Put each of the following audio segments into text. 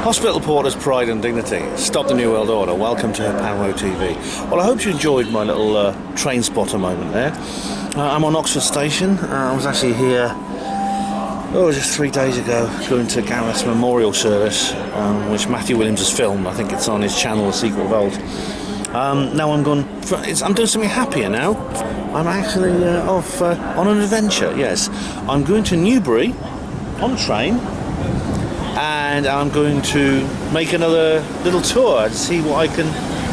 Hospital Porter's Pride and Dignity. Stop the New World Order. Welcome to Panwo TV. Well, I hope you enjoyed my little train spotter moment there. I'm on Oxford Station. I was actually here, just 3 days ago, going to Gareth's memorial service, which Matthew Williams has filmed. I think it's on his channel, The Secret Vault. Now I'm doing something happier now. I'm actually off on an adventure, yes. I'm going to Newbury on a train, and I'm going to make another little tour to see what I can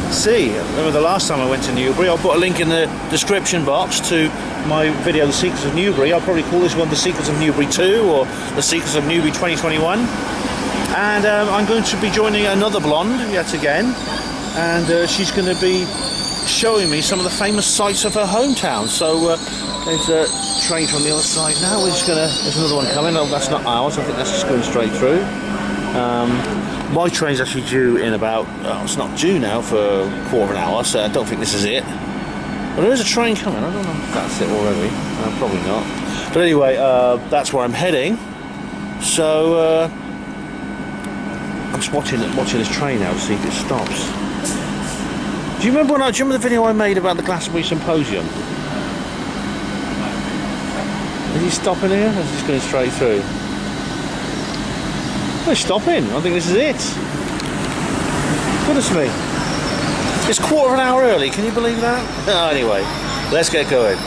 see. I remember the last time I went to Newbury. I'll put a link in the description box to my video, The Secrets of Newbury. I'll probably call this one The Secrets of Newbury 2 or The Secrets of Newbury 2021. And I'm going to be joining another blonde yet again, and she's going to be showing me some of the famous sights of her hometown. So there's a train from the other side now. There's another one coming. Oh, that's not ours. I think that's just going straight through. My train's actually due in about, it's not due now for a quarter of an hour, so I don't think this is it. But there is a train coming. I don't know if that's it already. Probably not. But anyway, that's where I'm heading. So I'm just watching this train now to see if it stops. Do you remember the video I made about the Glastonbury Symposium? Is he stopping here? Or is he just going straight through? Oh, he's stopping. I think this is it. Goodness me. It's quarter of an hour early. Can you believe that? Anyway, let's get going.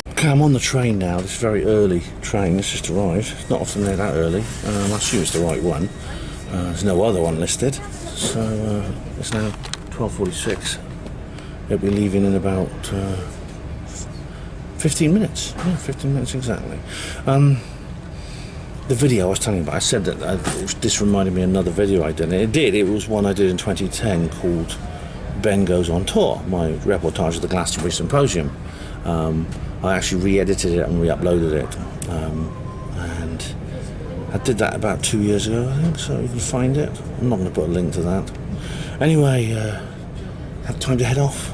Okay, I'm on the train now. This very early train. It's just arrived. It's not often they're that early. I assume it's the right one. There's no other one listed. So it's now 12:46. It'll be leaving in about 15 minutes. Yeah, 15 minutes exactly. the video I was telling you about, I said that this reminded me of another video I did, and it did. It was one I did in 2010 called Ben Goes on Tour, my reportage of the Glastonbury Symposium. I actually re-edited it and re-uploaded it, and I did that about 2 years ago, I think, so you can find it. I'm not going to put a link to that. Anyway, have time to head off.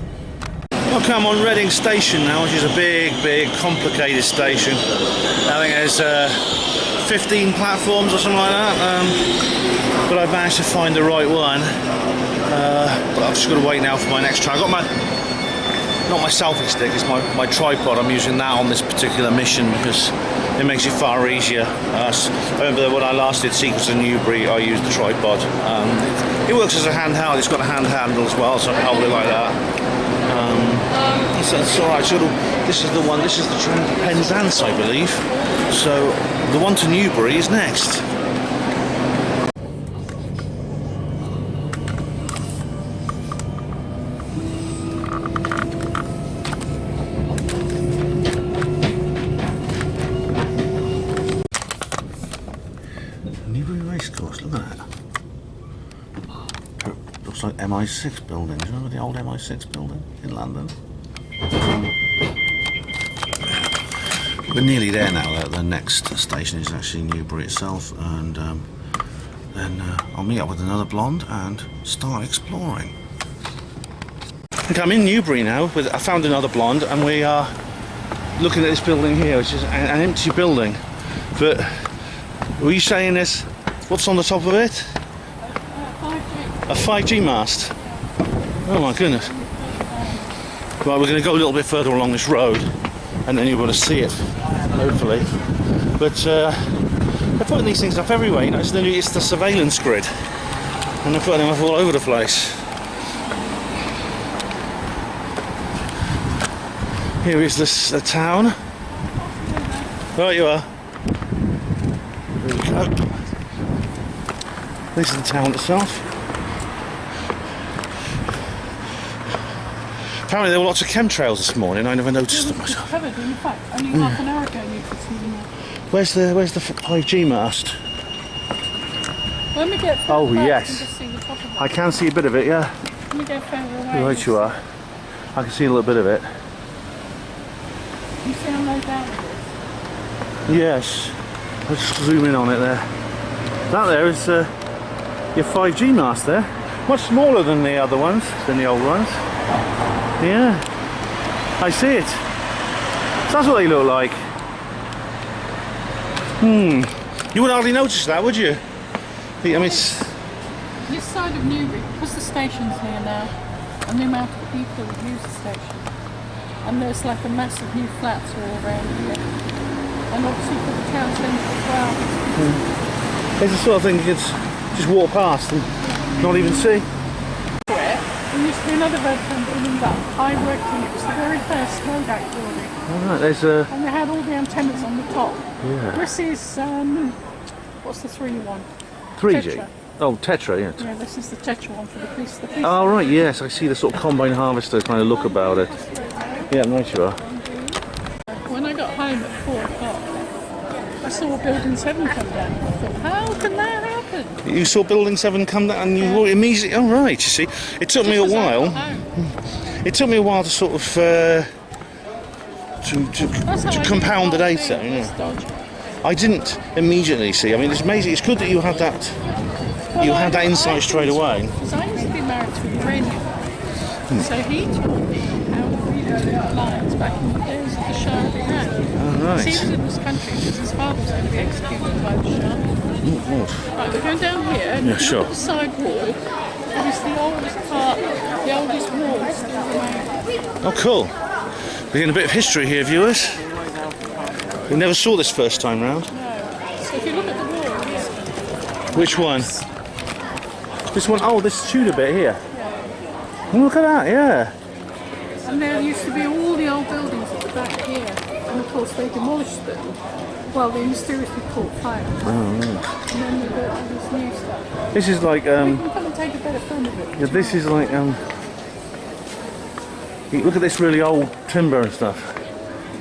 Okay, I'm on Reading Station now, which is a big, complicated station. I think there's 15 platforms or something like that, but I've managed to find the right one. But I've just got to wait now for my next train. I've got not my selfie stick, it's my tripod. I'm using that on this particular mission because it makes it far easier. I remember when I last did Secrets of Newbury, I used the tripod. It works as a handheld, it's got a hand handle as well, so I can hold it like that. It's alright, so this is the one, this is the train to Penzance, I believe. So the one to Newbury is next. Newbury Racecourse, look at that. Looks like MI6 buildings. Remember the old MI6 building in London? We're nearly there now. The next station is actually Newbury itself, and then I'll meet up with another blonde and start exploring. Okay, I'm in Newbury now. I found another blonde, and we are looking at this building here, which is an empty building. But were you saying this? What's on the top of it? A 5G mast. Oh my goodness. Right, we're going to go a little bit further along this road and then you're going to see it, hopefully. But they're putting these things up everywhere, you know, it's the surveillance grid. And they're putting them up all over the place. Here is the town. Right you are. There we go. This is the town itself. Apparently there were lots of chemtrails this morning. I never noticed them myself. Covered, in fact, only half an hour ago you could see them. Where's the 5G mast? When we get further Oh back, yes, you can just see the top of it. I can see a bit of it. Yeah. When we go further away, Right you are. I can see a little bit of it. You see how low down it Yes. Let's zoom in on it there. That there is your 5G mast there. Much smaller than the other ones, than the old ones. Yeah, I see it. So that's what they look like. You would hardly notice that, would you? I mean, it's... This side of Newbury, because the station's here now, and the amount of people that use the station, and there's like a massive new flats all around here, and obviously for the town centre as well. It's the sort of thing you could just walk past and not even see. There used to be another restaurant building that I worked in. It was the very first Modak building. Alright, there's a... And they had all the antennas on the top. Yeah. This is, what's the 3 one? 3G? Tetra. Oh, Tetra, yeah. Yeah, this is the Tetra one for the police. Oh, right, yes, I see the sort of combine harvester kind of look about it. Yeah, nice you are. When I got home at 4 o'clock, I saw Building 7 come down. I thought, how can that happen? You saw Building 7 come down and you immediately... Oh, right, you see. It took me a while. It took me a while to sort of... to compound the data. Yeah. I didn't immediately see. I mean, it's amazing. It's good that you had that. You had that insight straight away. Because I used to be married to a uranium. So he taught me how to read between lines back in the days of the Shah of Iran. Oh, right. He was in this country because his father was going to be executed by the Shah. Right, we're going down here. And Yeah, if you sure. look at the side wall, and it's the oldest part, the oldest wall still remaining. Oh, cool. We're getting a bit of history here, viewers. We never saw this first time round. No. So if you look at the wall, it's Which one? This one? Oh, this Tudor bit here. Oh, look at that, yeah. And there used to be all the old buildings at the back here. And of course they demolished them. Well, they mysteriously caught fire. Oh, right. And then they built all this new stuff. This is like, We can come and take a better film of it. yeah, this is like, look at this really old timber and stuff.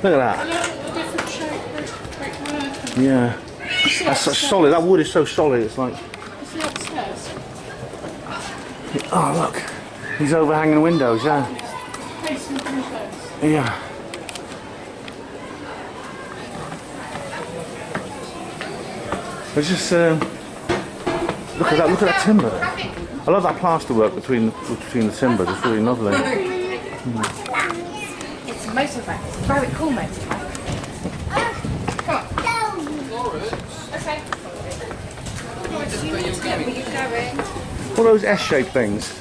Look at that. Different shape, brick work. Yeah. That's so solid. That wood is so solid. It's like. Is he upstairs? Oh look, he's overhanging windows. Yeah. Facing windows. Yeah. It's just look at that. Look at that timber. I love that plaster work between the timber. It's really lovely. It's a motorbike. It's a very cool motorbike. Come on. Okay. What are those S-shaped things?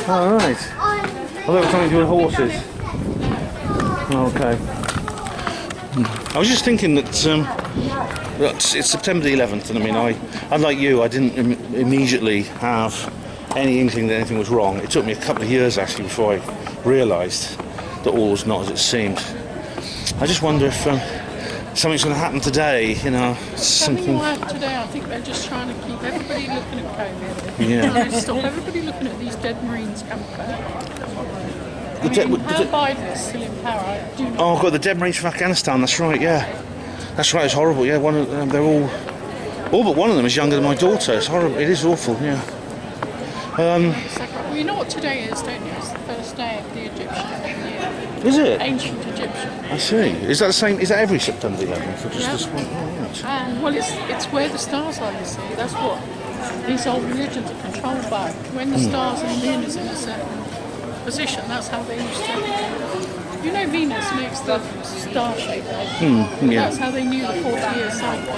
Oh right. I thought it was something to do with horses. Okay. I was just thinking that it's September the 11th, and I mean, unlike you, I didn't immediately have any inkling that anything was wrong. It took me a couple of years actually before I realised that all was not as it seemed. I just wonder if something's going to happen today. You know, Something will happen today. I think they're just trying to keep everybody looking at COVID. Yeah. Trying to stop everybody looking at these dead Marines coming back. How Biden is still in power, I do not. Oh God, the dead Marines from Afghanistan. That's right. Yeah, that's right. It's horrible. Yeah, one of them, they're all but one of them is younger than my daughter. It's horrible. It is awful. Yeah. Well, you know what today is, don't you? It's the first day of the Egyptian New Year. Is it? Ancient Egyptian. I see. Is that the same? Is that every September the 11th, or just Yeah. this one? Oh, right. And well, it's where the stars are. You see, that's what these old religions are controlled by. When the stars and the moon is in a certain position, that's how they used to. You know, Venus makes the star shape. Yeah. That's how they knew the 40-year cycle.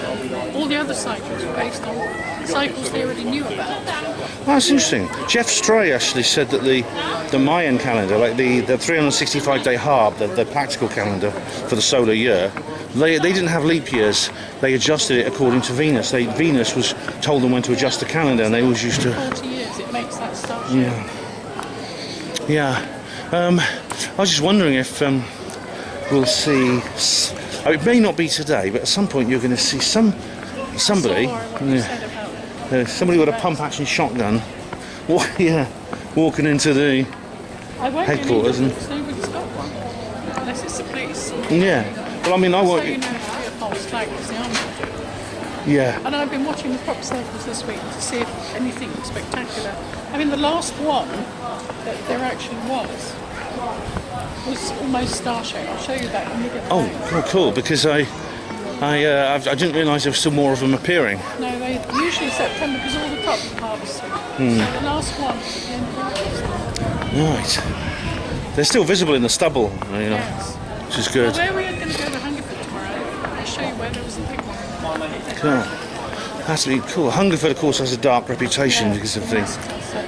All the other cycles were based on cycles they already knew about. Oh, that's interesting. Jeff Stray actually said that the Mayan calendar, like the 365-day Harb, the practical calendar for the solar year, they didn't have leap years. They adjusted it according to Venus. Venus was told them when to adjust the calendar, and they always used to. 40 years, it makes that star shape. Yeah. I was just wondering if we'll see. It may not be today, but at some point you're going to see somebody with a pump-action shotgun. Walking into the headquarters and. Nobody's got one, unless it's the police. Yeah. Well, I mean, I So want. you know, the false flag is the army. Yeah. And I've been watching the crop circles this week to see if anything spectacular. I mean, the last one that there actually was almost star-shaped. I'll show you that when we get Oh, back. cool. Because I didn't realise there were still more of them appearing. No, they usually September because all the crops are harvested. So the last one was at the end of August. Right. They're still visible in the stubble, you know, Yes. which is Well, good. where we are going to go to Hungerford tomorrow, I'll show you where there was a big one. Cool. Has to be cool. Hungerford, of course, has a dark reputation Yeah, because of the. so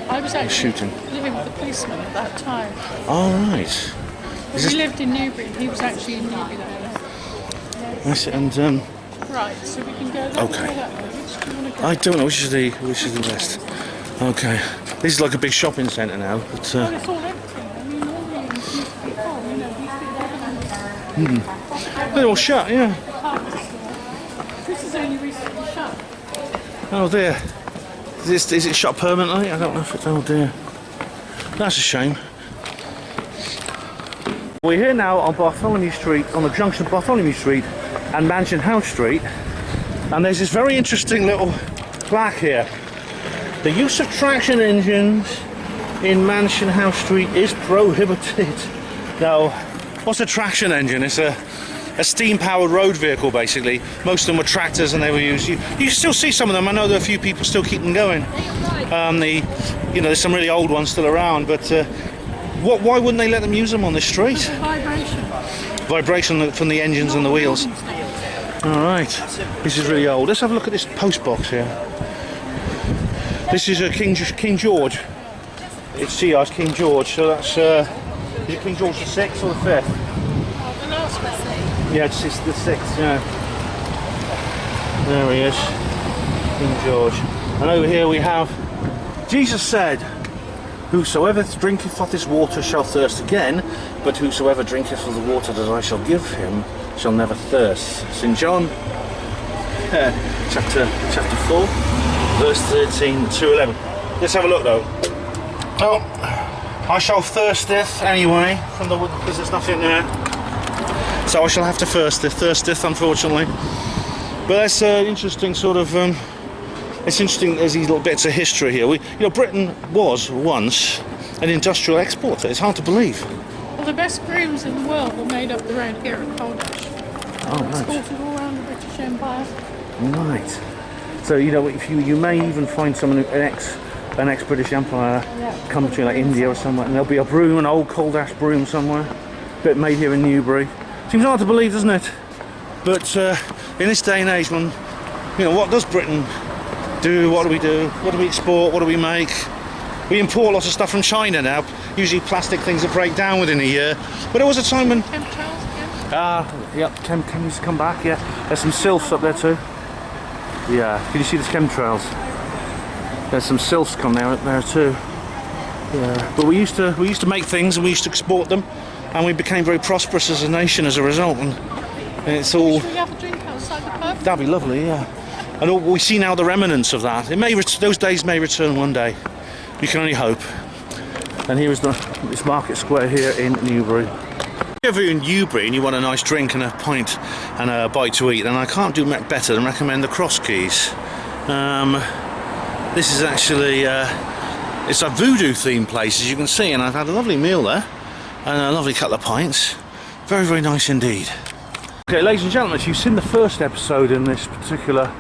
I was actually shooting. living with a policeman at that time. Oh right. But we lived in Newbury. He was actually in Newbury then. I see, and Right, so we can go that Okay. way or that way. Which do you want to go? I don't know which is the best. Okay. This is like a big shopping centre now, but Well, it's all empty. I mean, all the inns used to be full. You know, these big evidence. they're all shut. Yeah. This is only recently shut. Oh dear. Is it shut permanently? I don't know if it's. Oh dear. That's a shame. We're here now on Bartholomew Street, on the junction of Bartholomew Street and Mansion House Street, and there's this very interesting little plaque here. The use of traction engines in Mansion House Street is prohibited. Now, what's a traction engine? It's a steam-powered road vehicle, basically. Most of them were tractors, and they were used. You still see some of them. I know there are a few people still keep them going. There's some really old ones still around, but why wouldn't they let them use them on this street? It's a vibration. Vibration from the engines and the wheels. All right, this is really old. Let's have a look at this post box here. This is a King George. It's King George. So that's is it King George the 6th or the 5th? The last one. Yeah, it's the 6th. Yeah. There he is, King George. And over here we have Jesus said, "Whosoever drinketh of this water shall thirst again, but whosoever drinketh of the water that I shall give him shall never thirst." St. John, chapter 4, verse 13 to 11. Let's have a look though. Oh, I shall thirsteth anyway from the wood because there's nothing there. So I shall have to thirsteth, unfortunately. But that's an interesting sort of. It's interesting. There's these little bits of history here. Britain was once an industrial exporter. It's hard to believe. Well, the best brooms in the world were made up around here at Coldash. Oh, right. Exported all around the British Empire. Right. So if you may even find someone an ex-British Empire country like India or somewhere, and there'll be a broom, an old Coldash broom somewhere, bit made here in Newbury. Seems hard to believe, doesn't it? But in this day and age, when what does Britain do? What do we do? What do we export? What do we make? We import lots of stuff from China now. Usually plastic things that break down within a year. But there was a time when chemtrails come back. Yeah, there's some sylphs up there too. Yeah, can you see the chemtrails? There's some sylphs come there up there too. Yeah, but we used to make things and we used to export them, and we became very prosperous as a nation as a result. And it's all. Should we have a drink outside the pub? That'd be lovely, yeah. And all, we see now the remnants of that. Those days may return one day. You can only hope. And here is this market square here in Newbury. If you're in Newbury and you want a nice drink and a pint and a bite to eat, then I can't do better than recommend the Cross Keys. This is actually it's a voodoo themed place, as you can see, and I've had a lovely meal there and a lovely couple of pints. Very, very nice indeed. Okay, ladies and gentlemen, if you've seen the first episode in this particular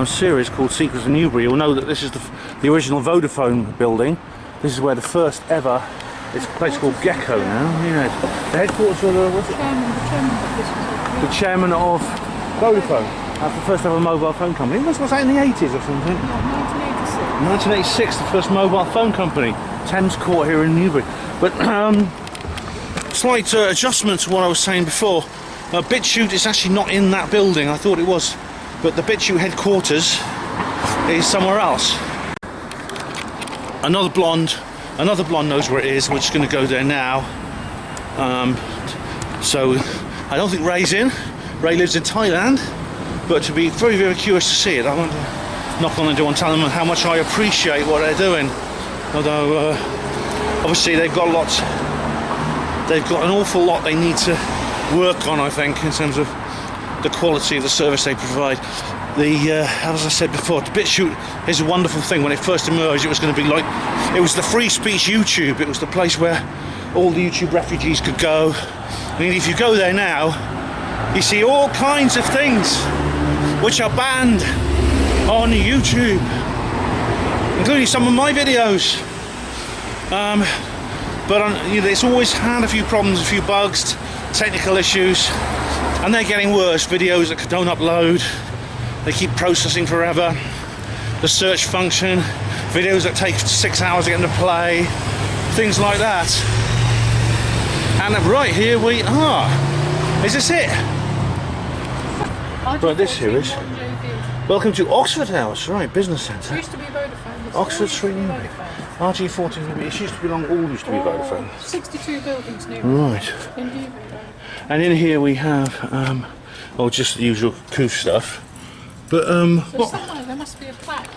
series called Secrets of Newbury, you'll know that this is the original Vodafone building. This is where the first ever. It's a place called Gecko now. Yeah, the headquarters of the chairman of Vodafone. That's the first ever mobile phone company. Was that in the 80s or something? 1986, the first mobile phone company. Thames Court here in Newbury. But slight adjustment to what I was saying before. BitChute is actually not in that building. I thought it was, but the BitChute headquarters is somewhere else. Another blonde knows where it is. We're just going to go there now. So I don't think Ray's in. Ray lives in Thailand, but to be very, very curious to see it, I want to knock on the door and tell them how much I appreciate what they're doing. Although obviously they've got an awful lot they need to work on, I think, in terms of the quality of the service they provide. As I said before, the BitChute is a wonderful thing. When it first emerged, it was going to be like, it was the free speech YouTube. It was the place where all the YouTube refugees could go. I mean, if you go there now, you see all kinds of things which are banned on YouTube, including some of my videos. But it's always had a few problems, a few bugs, technical issues, and they're getting worse. Videos that don't upload, they keep processing forever. The search function, videos that take 6 hours to get into play, things like that. And right here we are. Is this it? Right, this here is. Welcome to Oxford House, right, business centre. It used to be Vodafone. Oxford Street, Newbury. RG14, it used to belong, all used to be Vodafone. 62 buildings new. Right. In Newbury. And in here we have, just the usual coof stuff. But, somewhere there must be a plaque.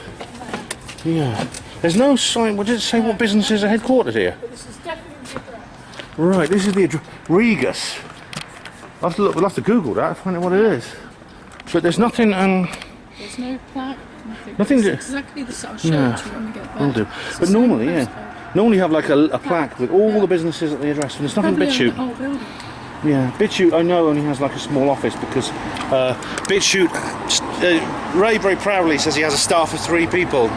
Yeah. There's no sign, what does it say, what businesses are headquartered here? But this is definitely the address. Right, this is the address. Regus. We'll have to Google that, find out what it is. But there's nothing, There's no plaque, nothing it's exactly the same. I'll show it to you when we get back. Will do. It's But the normally, same yeah. postcode. Normally you have like a plaque with all the businesses at the address, and there's nothing Probably BitChute. in the whole building. Yeah, BitChute I know only has like a small office because BitChute, Ray very proudly says he has a staff of 3 people.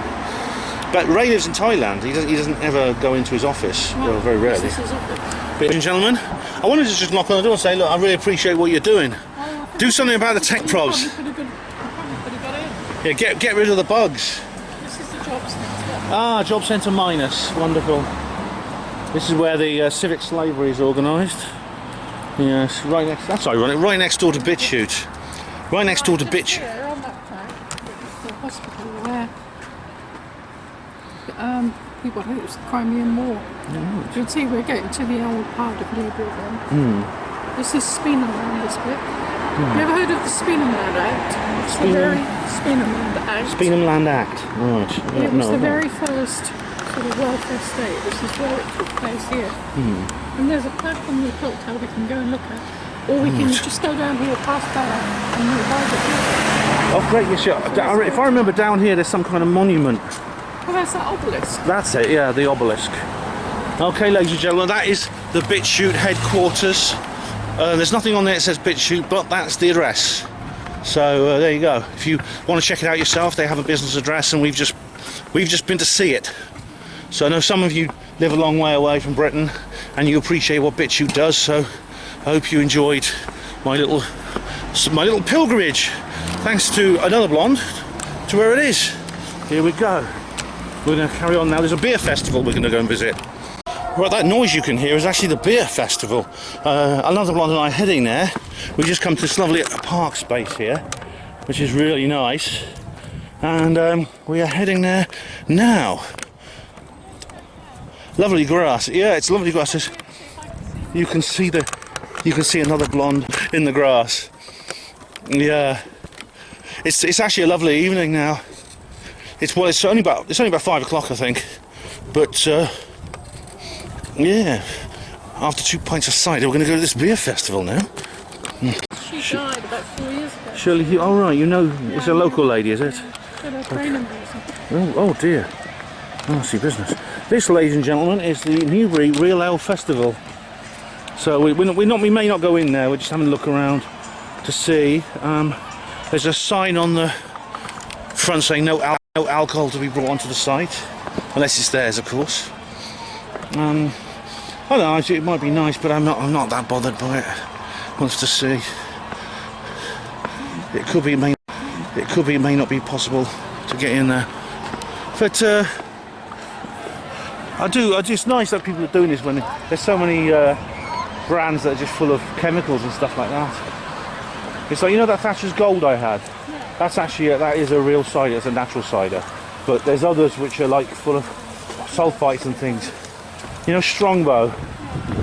But Ray lives in Thailand. He doesn't ever go into his office, well, very rarely. This is his office. Ladies and gentlemen, I wanted to just knock on the door and say, look, I really appreciate what you're doing. Do something about the tech probs. Yeah, get rid of the bugs. This is the job centre. Ah, Job Centre Minus, wonderful. This is where the civic slavery is organised. Yes, right next. That's ironic. Right next door to BitChute. Right next door to BitChute. Here on that plaque, it's the hospital where people who it was the Crimean War. Right. You can see we're getting to the old part of Newbury then. This is Speenhamland, this bit. Have you ever heard of the Speenhamland Act? It's the very Speenhamland Act. Speenhamland Act. Right. It was the very first sort of welfare state. This is where it took place here. And there's a plaque on the hotel we can go and look at. Or we can just go down here past that and we'll buy the ticket. Oh great, yes, yeah. If I remember down here there's some kind of monument. Well, that's that obelisk. That's it, yeah, the obelisk. Okay, ladies and gentlemen, that is the BitChute headquarters. There's nothing on there that says BitChute, but that's the address. So there you go. If you want to check it out yourself, they have a business address, and we've just been to see it. So I know some of you live a long way away from Britain, and you appreciate what BitChute does. So I hope you enjoyed my little pilgrimage, thanks to another blonde, to where it is. Here we go. We're going to carry on now. There's a beer festival we're going to go and visit. Right, that noise you can hear is actually the beer festival. Another blonde and I are heading there. We just come to this lovely park space here, which is really nice, and we are heading there now. Lovely grass. Yeah, it's lovely grass. You can see another blonde in the grass. Yeah, it's actually a lovely evening now. It's only about 5 o'clock, I think, but yeah, after 2 pints of cider we're going to go to this beer festival now. She died about 4 years ago. Shirley, oh right, you know, it's a local lady, is it? She had a brain embolism. Oh dear. Oh, I see business. This, ladies and gentlemen, is the Newbury Real Ale Festival. So we may not go in there. We're just having a look around to see. There's a sign on the front saying no alcohol to be brought onto the site, unless it's theirs, of course. I don't know. It might be nice, but I'm not that bothered by it. Wants to see. It could be, it may not be possible to get in there. But it's nice that people are doing this when there's so many brands that are just full of chemicals and stuff like that. It's like, you know, that Thatcher's Gold I had. That's actually that is a real cider. It's a natural cider. But there's others which are like full of sulfites and things. You know, Strongbow.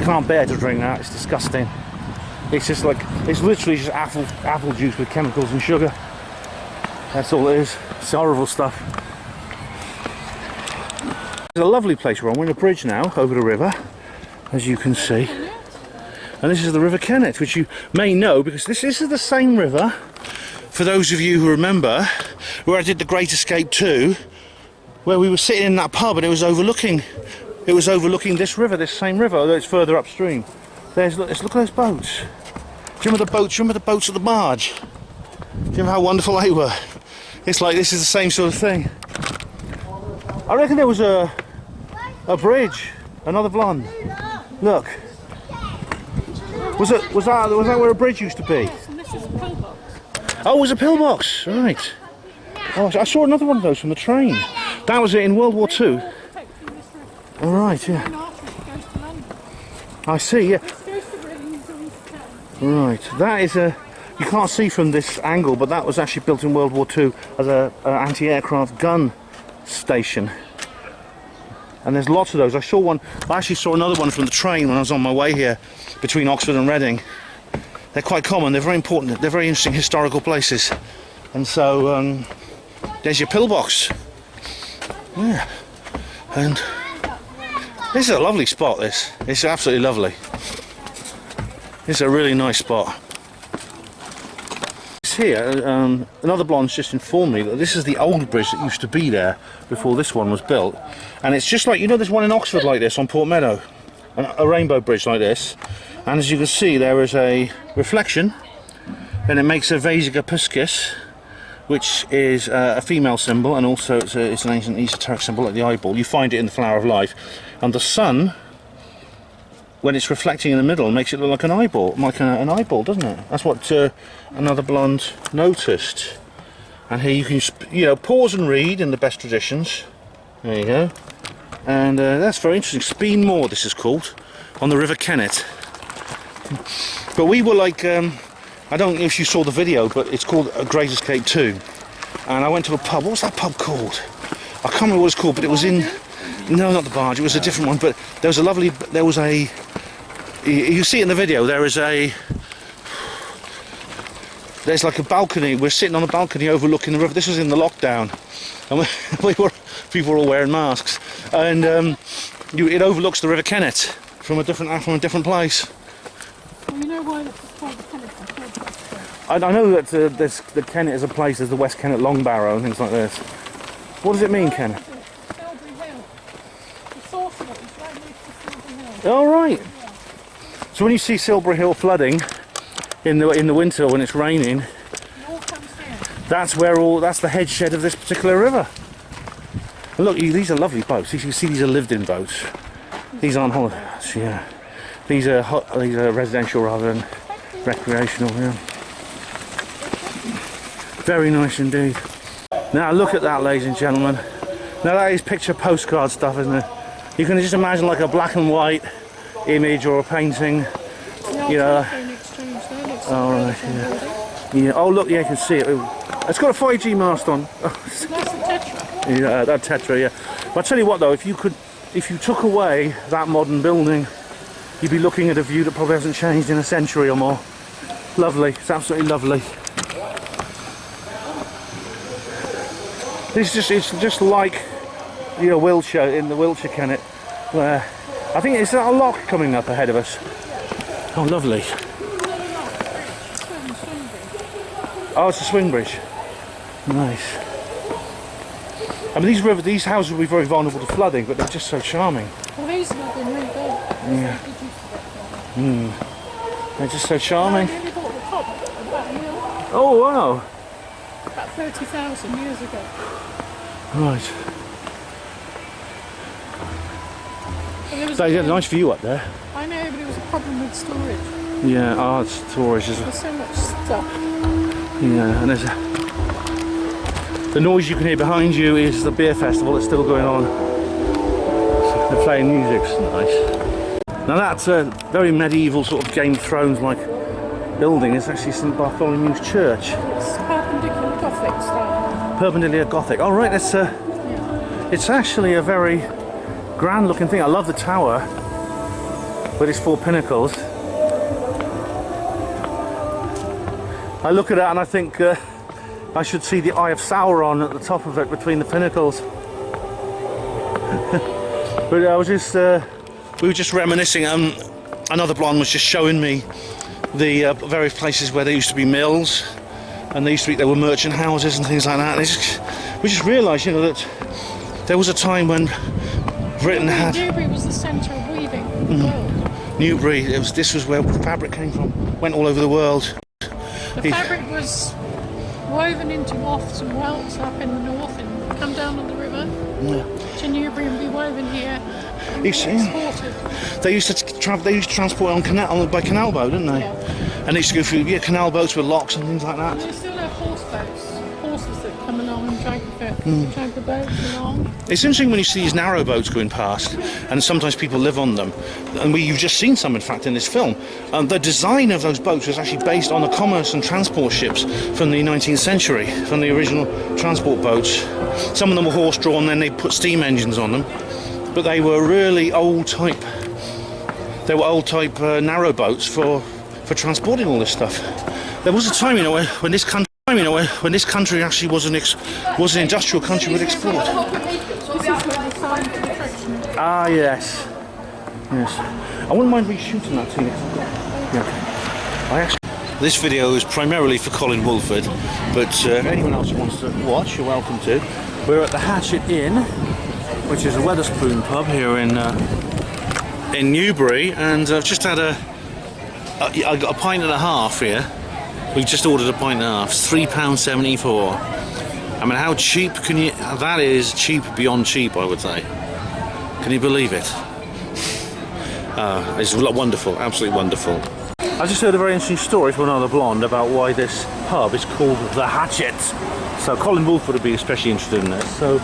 Can't bear to drink that. It's disgusting. It's just like, it's literally just apple juice with chemicals and sugar. That's all it is. It's horrible stuff. It's a lovely place we're on. We're on a bridge now over the river, as you can see. And this is the River Kennet, which you may know because this is the same river, for those of you who remember, where I did the Great Escape 2, where we were sitting in that pub and it was overlooking this river, this same river, although it's further upstream. Let's look at those boats. Do you remember the boats? Remember the boats at the barge? Do you remember how wonderful they were? It's like this is the same sort of thing. I reckon there was a bridge, another blonde. Look. Was that where a bridge used to be? Yes, and this is a pillbox. Oh, it was a pillbox, right. Oh, I saw another one of those from the train. That was it in World War II. All right, yeah. I see, yeah. Right, that is a... You can't see from this angle, but that was actually built in World War II as an anti-aircraft gun station. And there's lots of those. I actually saw another one from the train when I was on my way here between Oxford and Reading. They're quite common, they're very important, they're very interesting historical places. And so, there's your pillbox. Yeah. And this is a lovely spot, this. It's absolutely lovely. It's a really nice spot. Here, another blonde's just informed me that this is the old bridge that used to be there before this one was built, and it's just like, you know, there's one in Oxford like this on Port Meadow, a rainbow bridge like this, and as you can see there is a reflection, and it makes a Vesica piscis, which is a female symbol, and also it's an ancient esoteric symbol like the eyeball. You find it in the Flower of Life, and the sun, when it's reflecting in the middle, makes it look like an eyeball, an eyeball, doesn't it? That's what another blonde noticed. And here you can, pause and read in the best traditions. There you go. And that's very interesting. Speen Moor, this is called, on the River Kennet. But we were like, I don't know if you saw the video, but it's called A Great Escape 2. And I went to a pub. What was that pub called? I can't remember what it's called, but it was in... No, not the barge, it was a different one, but there was you see in the video, there's there's like a balcony. We're sitting on a balcony overlooking the river. This was in the lockdown, and people were all wearing masks, and it overlooks the River Kennet from a different place. Well, you know why this is called the Kennet? I know that the Kennet is a place. There's the West Kennet Long Barrow and things like this. What does it mean, Kennet? Silbury Hill. The source of it is right next to Silbury Hill. All right. Yeah. So when you see Silbury Hill flooding in the winter when it's raining, It all comes here. that's the headshed of this particular river. And look, these are lovely boats. You can see these are lived-in boats. These aren't holiday boats. Yeah. These are residential rather than recreational. Yeah. Very nice indeed. Now look at that, ladies and gentlemen. Now that is picture postcard stuff, isn't it? You can just imagine like a black and white image or a painting. You know. Oh right, yeah. Yeah. Oh look, yeah, you can see it. It's got a 5G mast on. That's a Tetra. Yeah, that Tetra. Yeah. But I tell you what, though, if you took away that modern building, you'd be looking at a view that probably hasn't changed in a century or more. Lovely. It's absolutely lovely. It's just like, you know, Wiltshire, in the Wiltshire Kennet, where I think it's a lock coming up ahead of us. Oh, lovely. Oh, it's a swing bridge. Nice. I mean, these houses will be very vulnerable to flooding, but they're just so charming. Well, these have been really good. Yeah. They're just so charming. I nearly bought the top about a mil. Oh, wow. About 30,000 years ago. Right. So you got a nice view up there. I know, but it was a problem with storage. Yeah, oh, it's storage, isn't it? There's so much stuff. Yeah, and the noise you can hear behind you is the beer festival that's still going on. So they're playing music, it's nice. Now that's a very medieval sort of Game of Thrones like building. It's actually St Bartholomew's Church. It's perpendicular Gothic style. Perpendicular Gothic. Oh right, that's it's actually a very grand looking thing. I love the tower with its 4 pinnacles. I look at it and I think I should see the Eye of Sauron at the top of it between the pinnacles. But I was just, we were just reminiscing. Another blonde was just showing me the various places where there used to be mills, and there were merchant houses and things like that. We just realised, you know, that there was a time when Britain had. Newbury was the centre of weaving in the world. Newbury. This was where fabric came from. Went all over the world. The fabric was woven into wafts and welts up in the north and come down on the river to Newbury and be woven here. And exported. They used to travel. They used to transport by canal boat, didn't they? Yeah. And they used to go through canal boats with locks and things like that. And they still have horse boats, horses that come along and drag the boats along. It's interesting when you see these narrow boats going past, and sometimes people live on them. And you've just seen some, in fact, in this film. The design of those boats was actually based on the commerce and transport ships from the 19th century, from the original transport boats. Some of them were horse-drawn, then they put steam engines on them. But they were really old type. They were old type narrow boats for transporting all this stuff. There was a time, you know, when this country actually was an industrial country with export. Ah, yes. I wouldn't mind reshooting that to you. Yeah. This video is primarily for Colin Woolford, but anyone else who wants to watch, you're welcome to. We're at the Hatchet Inn, which is a Wetherspoon pub here in Newbury, and I've just had I got a pint and a half here. We just ordered a pint and a half. It's £3.74. I mean, how cheap can you? That is cheap beyond cheap, I would say. Can you believe it? It's wonderful, absolutely wonderful. I just heard a very interesting story from another blonde about why this pub is called the Hatchet. So Colin Woolford would be especially interested in this. So,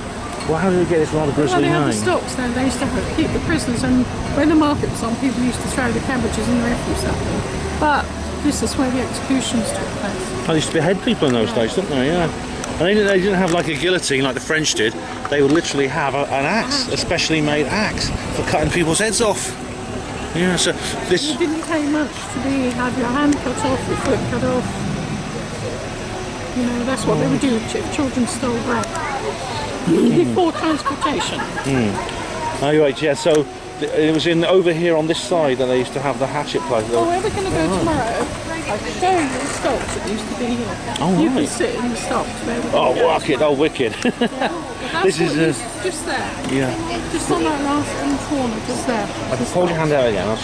well, how did we get this rather grisly name? Well, they had the stocks then. They used to have to keep the prisoners, and when the market was on, people used to throw the cabbages and the refuse at them. But this is where the executions took place. Oh, they used to behead people in those days, didn't they? Yeah. And they didn't have like a guillotine like the French did. They would literally have an axe, a specially made axe for cutting people's heads off. Yeah, so this... It didn't take much to have your hand cut off, your foot cut off. You know, that's what they would do if children stole bread. Before transportation. Oh, you're right, yeah, so it was in over here on this side that they used to have the hatchet place. Oh, we're going to go tomorrow. I'll show you the stops that used to be here. Oh, you right. can sit in the stops. Oh, wicked, oh, wicked. This is just there. Yeah. Just on that last corner, just there. I can hold your hand out again.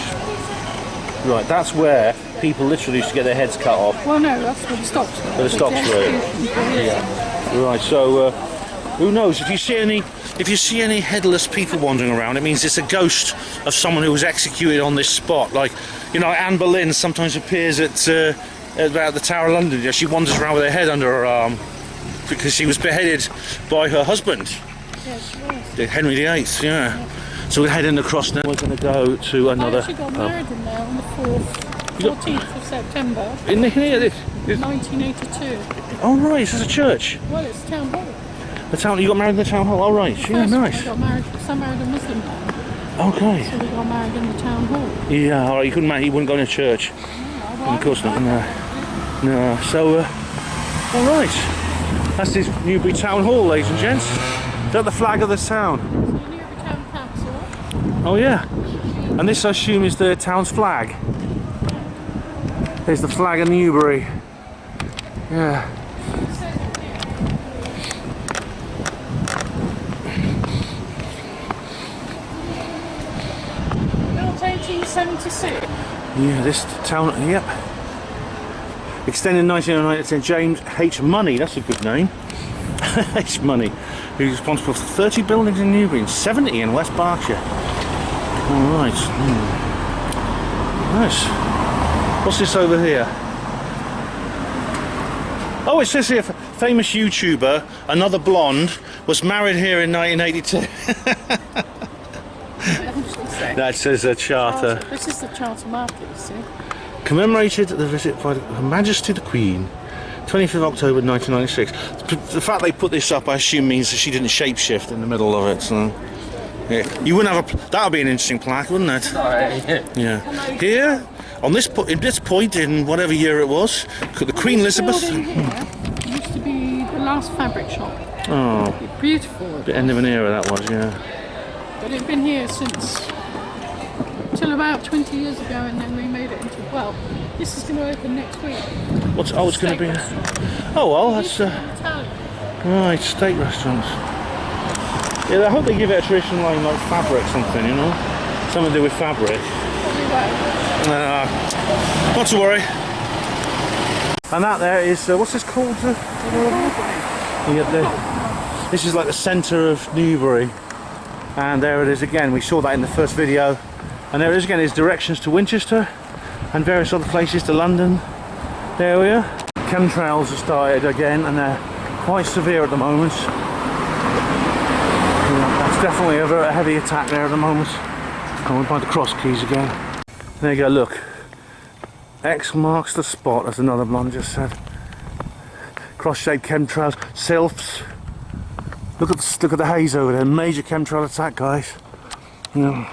Right, that's where people literally used to get their heads cut off. Well, no, that's where the stops were. Where the stops were. Yeah. Right, so who knows? If you see any headless people wandering around, it means it's a ghost of someone who was executed on this spot. Like, you know, Anne Boleyn sometimes appears at about the Tower of London. She wanders around with her head under her arm because she was beheaded by her husband, Henry VIII. Yeah. So we're heading across now. We're going to go to another. I actually got married in there on the 14th of September. In here, this. 1982. Oh right, this is a church. Well, it's town hall. The town. You got married in the town hall. Oh right, yeah, nice. I got married because I married a Muslim man. Okay. So we got married in the town hall. Yeah, all right. You couldn't marry. You wouldn't go in a church. No, Of course not. No. So, all right. That's this Newbury Town Hall, ladies and gents. Is that the flag of the town? Newbury Town Council. Oh yeah. And this, I assume, is the town's flag. There's the flag of Newbury. Yeah. Built 1876. Yeah, this town. Yep. Extended in 1909 to James H. Money. That's a good name. H. Money, who's responsible for 30 buildings in Newbury and 70 in West Berkshire. All right. Nice. What's this over here? Oh, it says here, famous YouTuber, another blonde, was married here in 1982. That says a charter. This is the charter market, you see. Commemorated the visit by Her Majesty the Queen, 25th of October 1996. The fact they put this up, I assume, means that she didn't shapeshift in the middle of it. So, yeah, you wouldn't have a. That would be an interesting plaque, wouldn't it? Yeah. Here, on this point in whatever year it was, the Queen Elizabeth. Building here used to be the last fabric shop. Oh, Beautiful. the end of an era that was, yeah. But it's been here since till about 20 years ago, and then we made it into, well, this is going to open next week. What's it's going to be? Oh well, that's right. Steak restaurants. Yeah, I hope they give it a traditional line like fabric, something, you know, something to do with fabric. Not to worry. And that there is what's this called? This is like the centre of Newbury, and there it is again. We saw that in the first video, and there it is again. Is directions to Winchester and various other places to London. There we are. Chemtrails have started again, and they're quite severe at the moment. That's definitely a very heavy attack there at the moment. Going by the cross keys again. There you go. Look. X marks the spot, as another blonde just said. Cross-shaped chemtrails, sylphs. Look at the haze over there. Major chemtrail attack, guys. Yeah.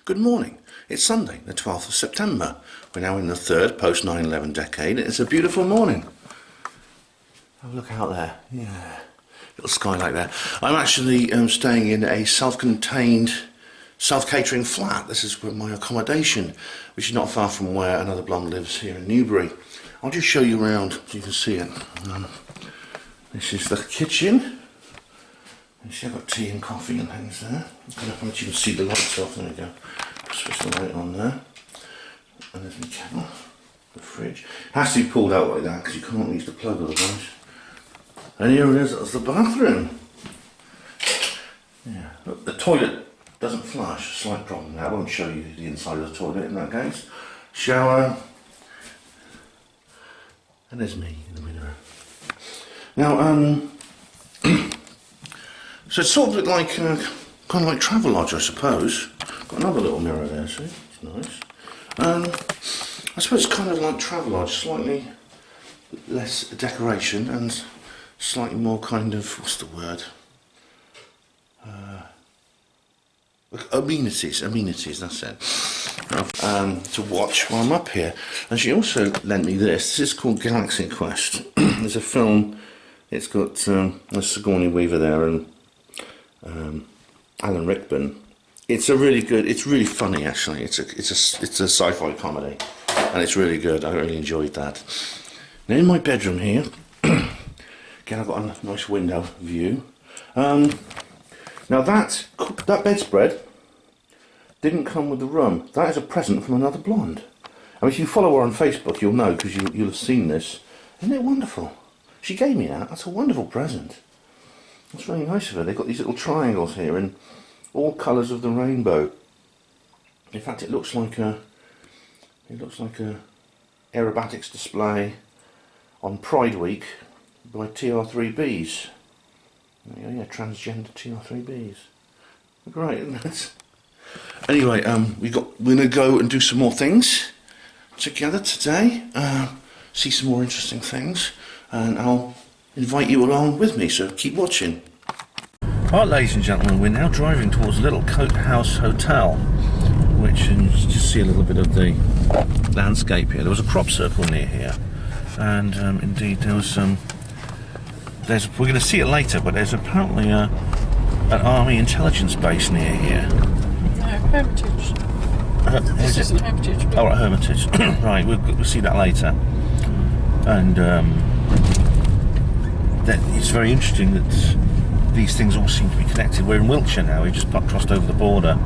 Good morning. It's Sunday, the 12th of September. We're now in the third post 9/11 decade. It's a beautiful morning. Oh, look out there. Yeah. Little skylight there. I'm actually staying in a self-contained, self-catering flat. This is my accommodation, which is not far from where another blonde lives here in Newbury. I'll just show you around so you can see it. This is the kitchen. You see I've got tea and coffee and things there. I don't know if you can see the lights off. There we go. Switch the light on there. And there's my kettle, the fridge. It has to be pulled out like that because you can't use the plug otherwise. And here it is, that's the bathroom. Yeah, look, the toilet doesn't flush, slight problem there. I won't show you the inside of the toilet in that case. Shower. And there's me in the mirror. Now, so it's sort of like, kind of like Travelodge, I suppose. Got another little mirror there, see? It's nice. I suppose it's kind of like Travelodge, slightly less decoration and slightly more kind of, what's the word? Amenities, that's it. To watch while I'm up here. And she also lent me this. This is called Galaxy Quest. It's a film. It's got Sigourney Weaver there and Alan Rickman. It's really funny actually. It's a sci-fi comedy, and it's really good. I really enjoyed that. Now in my bedroom here, again I've got a nice window view. Now that bedspread didn't come with the room. That is a present from another blonde. I mean, if you follow her on Facebook, you'll know, because you'll have seen this. Isn't it wonderful? She gave me that. That's a wonderful present. That's really nice of her. They've got these little triangles here in all colours of the rainbow. In fact, it looks like a aerobatics display on Pride Week by TR3Bs. Yeah, transgender TR3Bs. Great, isn't it? Anyway, we're going to go and do some more things together today. See some more interesting things, and I'll invite you along with me, so keep watching. Alright, ladies and gentlemen, we're now driving towards Little Coat House Hotel, which you can just see a little bit of the landscape here. There was a crop circle near here, and indeed there was we're going to see it later, but there's apparently an army intelligence base near here. No, Hermitage. This isn't Hermitage. Oh, right, Hermitage. Right, we'll see that later. And it's very interesting that these things all seem to be connected. We're in Wiltshire now. We've just crossed over the border.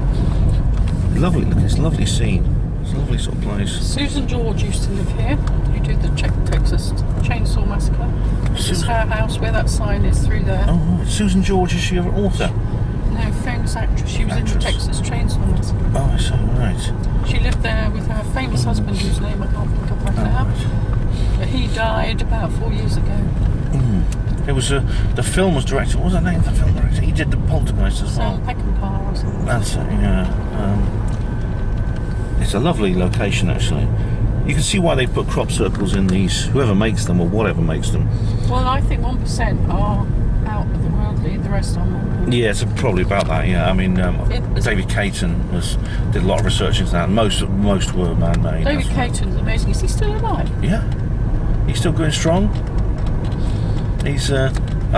Lovely, look, it's a lovely scene. It's a lovely sort of place. Susan George used to live here. Who did the Texas Chainsaw Massacre? This is her house where that sign is through there. Oh, right. Susan George, is she an author? No, famous actress. She was in the Texas Chainsaw Massacre. Oh, I see, right. She lived there with her famous husband, whose name I can't think of right now. Right. But he died about 4 years ago. It was the film was directed. What was the name of the film director? He did the Poltergeist as well. Sam Peckinpah or something. That's it. Yeah. It's a lovely location actually. You can see why they put crop circles in these. Whoever makes them or whatever makes them. Well, I think 1% are out of the worldly. The rest are not. Yeah, it's probably about that. Yeah, I mean, David Caton did a lot of research into that. Most were man-made. David Caton's amazing. Is he still alive? Yeah, he's still going strong. He's I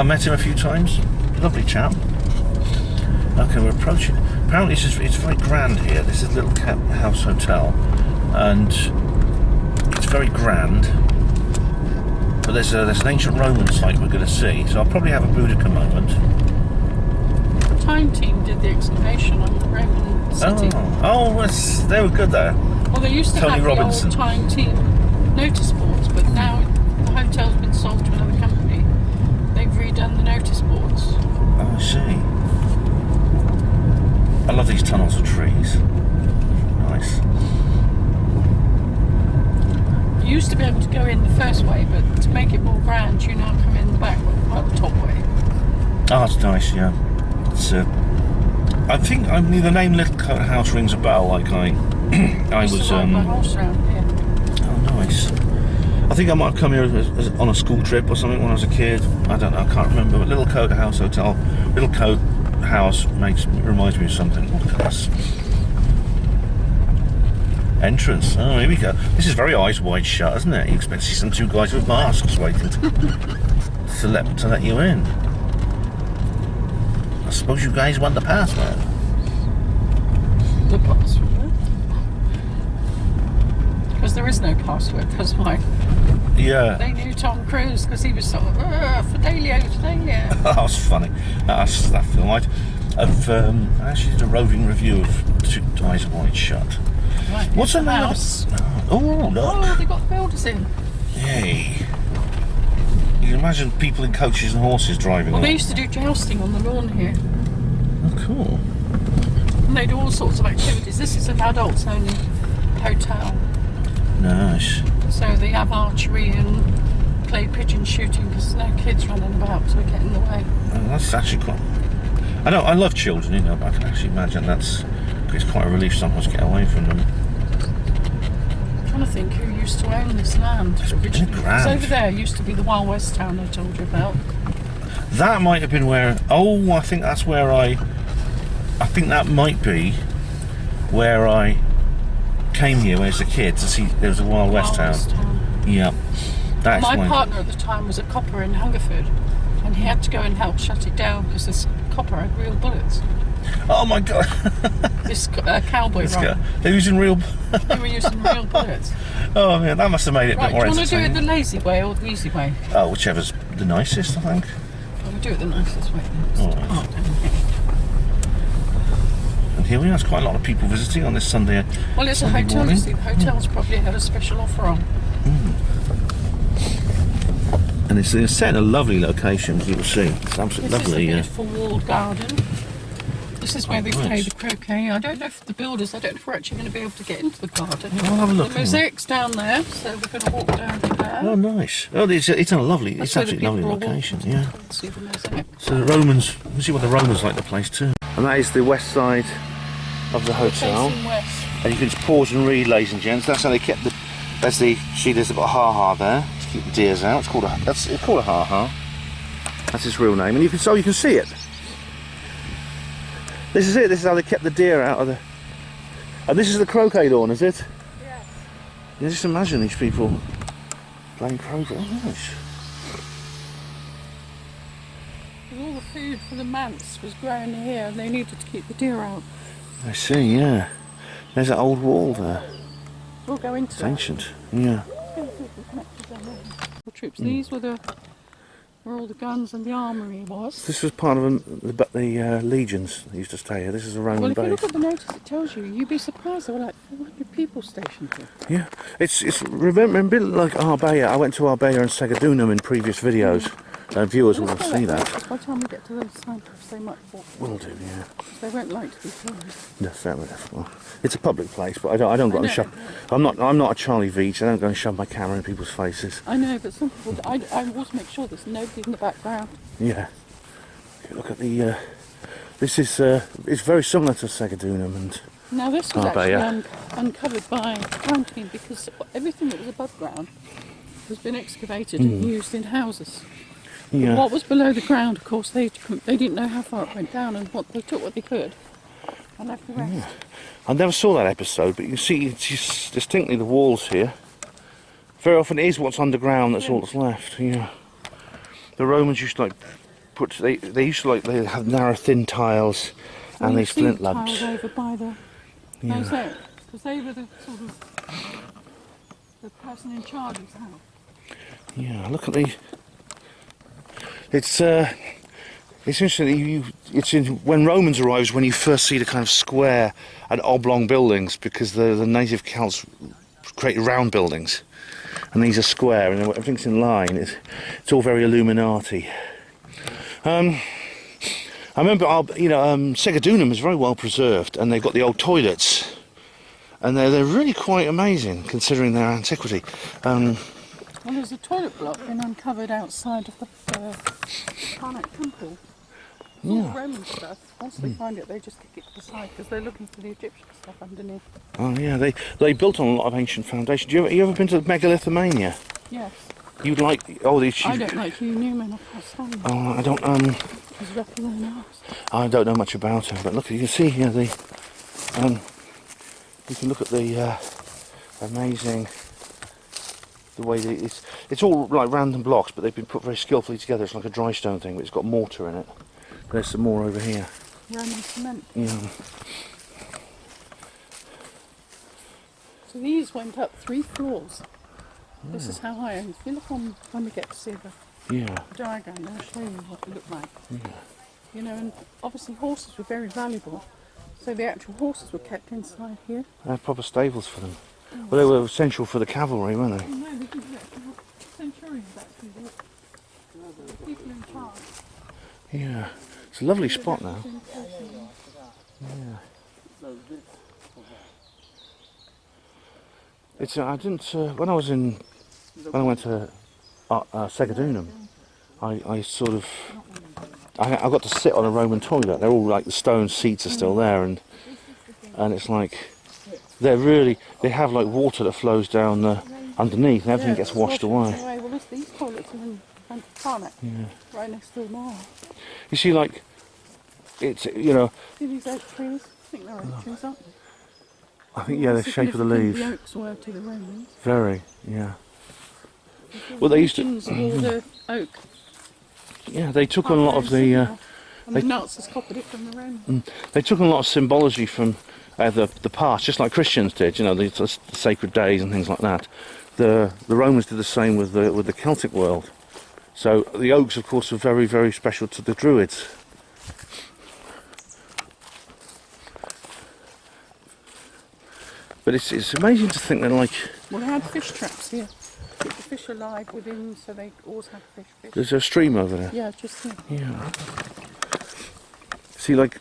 met him a few times. Lovely chap. Okay, we're approaching. Apparently, it's very grand here. This is Little House Hotel, and it's very grand. But there's an ancient Roman site we're going to see, so I'll probably have a Boudica moment. The Time Team did the excavation on the Roman city. They were good there. Well, they used to Tony have Robinson. the old Time Team notice boards, but now the hotel's been sold to another company. They've redone the notice boards. Oh, I see. I love these tunnels of trees. Nice. You used to be able to go in the first way, but to make it more grand, you now come in the back, well, the top way. Oh, that's nice, yeah. It's, I think the name Little Coat House rings a bell, like I was... ride my horse around here. Oh, nice. I think I might have come here as on a school trip or something when I was a kid. I don't know, I can't remember. But Little Coat House Hotel, Little Coat House reminds me of something. Look at this. Entrance. Oh, here we go. This is very eyes wide shut, isn't it? You expect to see some two guys with masks waiting to let you in. I suppose you guys want the password. The password? Because there is no password, that's why. Yeah. They knew Tom Cruise because he was sort of, Fidelio. That was funny. That's that film. I actually did a roving review of Two Eyes Wide Shut. Right, what's the name? House. Oh, look. Oh, they got the builders in. Yay. You can imagine people in coaches and horses driving. Well, they used to do jousting on the lawn here. Oh, cool. And they do all sorts of activities. This is an adults only hotel. Nice. So they have archery and clay pigeon shooting because there's no kids running about to get in the way. Oh, that's actually quite... I love children, you know, but I can actually imagine it's quite a relief sometimes to get away from them. I'm trying to think who used to own this land originally. Because over there used to be the Wild West town I told you about. That might have been where... Oh, I think that's where I think that might be where I came here as a kid to see there was a Wild West town. Town. Yeah. That's My why. partner at the time was a copper in Hungerford, and he had to go and help shut it down because this copper had real bullets. Oh my God! This cowboy This guy, run. they're using real. They were using real bullets. Oh man, that must have made it a Right, bit more do you want to do it entertaining. the lazy way or the easy way? Oh, whichever's the nicest, I think. We'll do it the nicest way. All right. And here we are. There's quite a lot of people visiting on this Sunday. Well, it's Sunday a hotel, morning. you see. The hotel's probably had a special offer on. And it's set in a lovely location, as you will see. It's absolutely This lovely. is a beautiful walled garden. This is where they play nice. the croquet. I don't know if the builders, I don't know if we're actually going to be able to get into the garden. I'll have a look. The mosaic's down there, so we're going to walk down to there. Oh, nice. Oh, it's a lovely, That's it's where the absolutely lovely people are location, walking yeah. to see the mosaic. So the Romans, you see what the Romans like the place too. And that is the west side of the hotel. Facing west. And you can just pause and read, ladies and gents. That's how they kept the. There's the. See, there's a bit of ha-ha there to keep the deers out. It's called a ha-ha. That's its real name, and you can see it. This is it. This is how they kept the deer out of the. And this is the croquet lawn, is it? Yes. You just imagine these people playing croquet. Oh, nice. All the food for the manse was grown here, and they needed to keep the deer out. I see. Yeah. There's that old wall there. We'll go into It's ancient. Yeah. the troops. These were where all the guns and the armoury was. This was part of the legions that used to stay here. This is a Roman Well, if you base. look at the notice, it tells you. You'd be surprised. There were like 400 people stationed here. Yeah, it's remember a bit like Arbea. I went to Arbea and Segedunum in previous videos. Viewers will see that. By the time we get to those signposts, they might fall. Will do, yeah. They won't like to be filmed. No, fair enough. Well, it's a public place, but I don't go and know. shove. I'm not a Charlie Veach. I don't go and shove my camera in people's faces. I know, but some people. I always make sure there's nobody in the background. Yeah. Okay, look at the. This is it's very similar to Segedunum and. Now this was Arbea. actually uncovered by the crime team because everything that was above ground has been excavated and used in houses. Yeah. What was below the ground, of course, they didn't know how far it went down, and they took what they could and left the rest. I never saw that episode, but you see just distinctly the walls here. Very often it is what's underground that's all that's left. Yeah. The Romans used to like they used to like they have narrow thin tiles and Well, these you see flint the lumps. tiles over by the mosaic, because they were the sort of the person in charge of the house. Yeah, look at the. It's interesting. It's when Romans arrives when you first see the kind of square and oblong buildings because the native Celts created round buildings, and these are square and everything's in line. It's all very Illuminati. I remember, Segedunum is very well preserved, and they've got the old toilets, and they're really quite amazing considering their antiquity. Well, there's a toilet block been uncovered outside of the Karnak temple. It's all Roman stuff. Once they find it, they just kick it to the side because they're looking for the Egyptian stuff underneath. Oh yeah, they built on a lot of ancient foundations. You ever been to Megalithomania? Yes. You'd like these. I don't like Hugh Newman. I can't stand him. Oh, I don't He's rougher than an arse. I don't know much about him, but look, you can see here you can look at the amazing. The way it's all like random blocks, but they've been put very skillfully together. It's like a dry stone thing, but it's got mortar in it. There's some more over here. Roman cement. Yeah. So these went up 3 floors. This is how high. And if you look on when we get to see the diagram, I'll show you what it looked like. Yeah. You know, and obviously horses were very valuable. So the actual horses were kept inside here. They had proper stables for them. Well, they were essential for the cavalry, weren't they? Oh, no, they didn't do that. Centurions actually did. People in charge. Yeah. It's a lovely spot now. Yeah. It's I didn't when I went to Segedunum, I sort of I got to sit on a Roman toilet. They're all like the stone seats are still there, and it's like they have like water that flows down underneath, and everything gets washed away. Well, these toilets are in Karnak, right next to the mall. You see, like it's See these oak trees? I think they're oak trees, aren't they? I think the shape of the leaves. The oaks were to the Romans. Very, yeah. Well, they used to. Legends of all the oak. Yeah, they took on a lot of the. And the Nazis copied it from the Romans. They took on a lot of symbology from the past, just like Christians did. You know, the sacred days and things like that. The Romans did the same with the Celtic world. So the oaks, of course, were very, very special to the Druids. But it's amazing to think that, like... Well, they had fish traps here. Keep the fish alive within, so they always have fish. There's a stream over there. Yeah, just here. Yeah. See, like,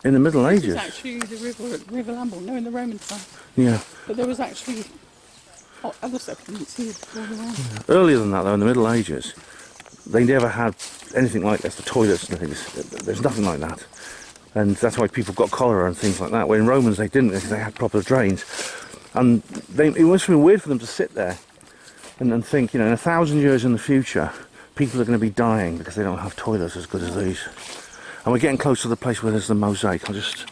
in the Middle Ages... This is actually the River Lamble, no, in the Roman time. Yeah. But there was actually other settlements here all around. Yeah. Earlier than that, though, in the Middle Ages, they never had anything like this, the toilets and things. There's nothing like that. And that's why people got cholera and things like that. When Romans, they didn't, because they had proper drains. And it must have been weird for them to sit there and think, you know, in 1,000 years in the future, people are going to be dying because they don't have toilets as good as these. And we're getting close to the place where there's the mosaic. I'll just...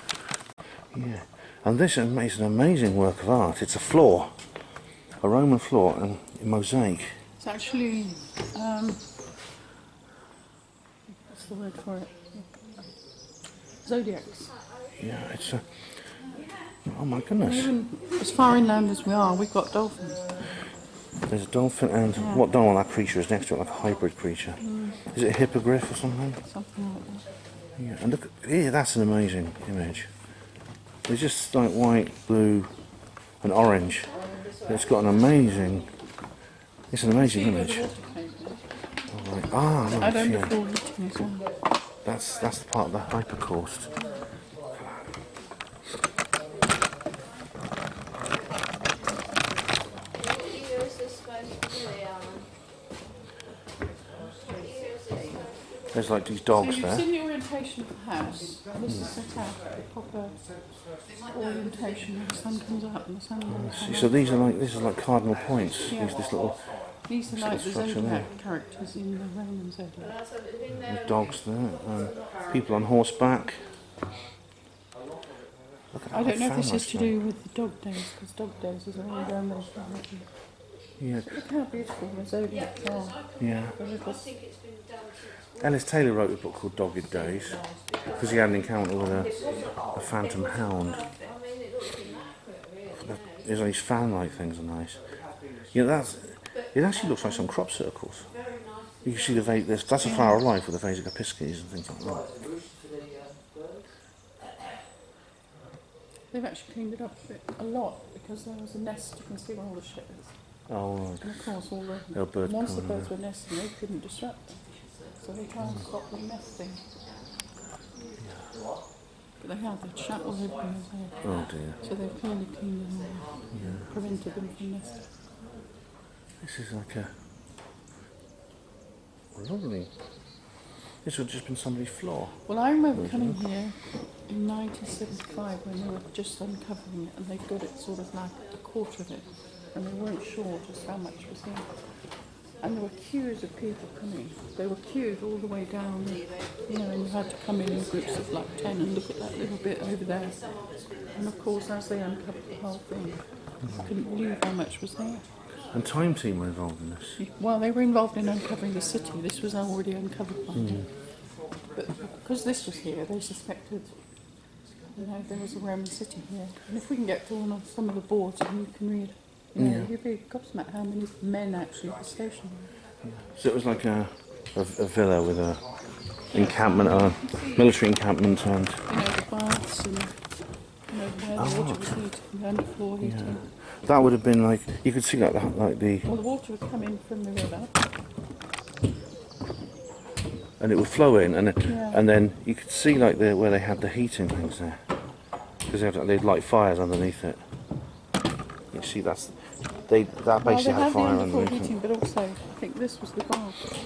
Yeah. And this is an amazing work of art. It's a floor. A Roman floor and a mosaic. It's actually... what's the word for it? Zodiacs. Yeah, it's a... Oh my goodness. Even as far inland as we are, we've got dolphins. There's a dolphin and what don't know what that creature is next to it, like a hybrid creature. Is it a hippogriff or something? Something like that. Yeah, and look, yeah, that's an amazing image. It's just like white, blue and orange. It's got an amazing... It's an amazing image. Oh, right. Ah, I don't yeah. before eating as well. That's the part of the hypercaust. There's like these dogs So there. you've seen the orientation of the house. This is set out the proper orientation when the sun comes up and the sun goes down. So these are like cardinal points. Yeah. These little These are like the structure there. zodiac characters in the Roman zodiac. There's dogs there. People on horseback. Look at I don't know if this family is to do with the dog days, because dog days is a very Roman mythology. Yeah, Look how beautiful the zodiacs are. yeah. The little... Ellis Taylor wrote a book called Dogged Days because he had an encounter with a phantom hound. These fan-like things are nice. You know, it actually looks like some crop circles. You can see that's a flower of life with the Vasica piscis and things like that. They've actually cleaned it up a lot because there was a nest, you can see where all the shit is. Oh, right. And of course all They're birds once the coming birds were nesting, they couldn't disrupt them. So they try and stop them nesting. But they have, they'd shut all over them as well. Oh dear. So they've clearly cleaned them all, prevented them from nesting. This is like a... Lovely. This would have just been somebody's floor. Well, I remember coming here in 1975 when they were just uncovering it and they got it sort of like a quarter of it and they weren't sure just how much was here. And there were queues of people coming. They were queued all the way down, you know, and you had to come in groups of like 10 and look at that little bit over there. And of course, as they uncovered the whole thing, you couldn't believe how much was there. And Time Team were involved in this. Well, they were involved in uncovering the city. This was already uncovered by them. But because this was here, they suspected, you know, there was a Roman city here. And if we can get on some of the boards and you can read, you know, you'd be gobsmacked how many men actually were stationed there. So it was like a villa with a encampment, a military encampment and... You know, the baths and, you know, where the water was heated, the underfloor heating. That would have been like, you could see like the... Well, the water would come in from the river. And it would flow in, and then you could see like where they had the heating things there, because they'd light fires underneath it. You see that basically had fire underfloor underneath heating, it. but also I think this was the bath,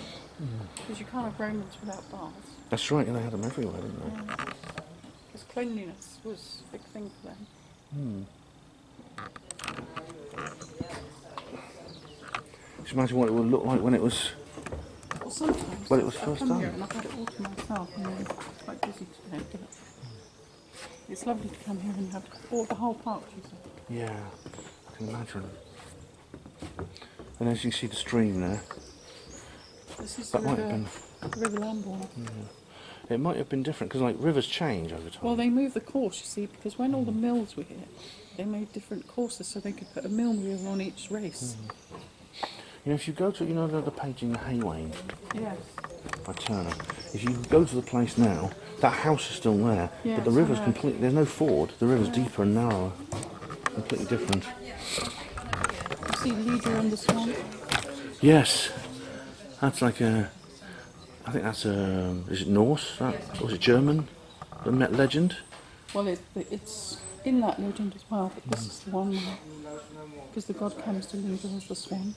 because you can't have Romans without baths. That's right, and they had them everywhere, didn't they? Because cleanliness was a big thing for them. Just imagine what it would look like when it was... Well, sometimes Well, it was I first come done. here and I've had it all to myself, and I'm quite busy today. But it's lovely to come here and have all the whole park. Yeah, I can imagine. And as you see the stream there, This is that might have been. the River Lambourne. It might have been different because like rivers change over time. Well, they moved the course, you see, because when all the mills were here, they made different courses so they could put a mill wheel on each race. You know, if you go to the page in the Haywain Yes. by Turner, if you go to the place now, that house is still there, but the Yes, river's I know. completely. There's no ford. The river's deeper and narrower, completely different. You see Leader and the Swan? Yes, that's like a. I think that's a. Is it Norse? Or is it German? The legend. Well, it's in that legend as well, but this is the one because the god comes to Leader as the Swan.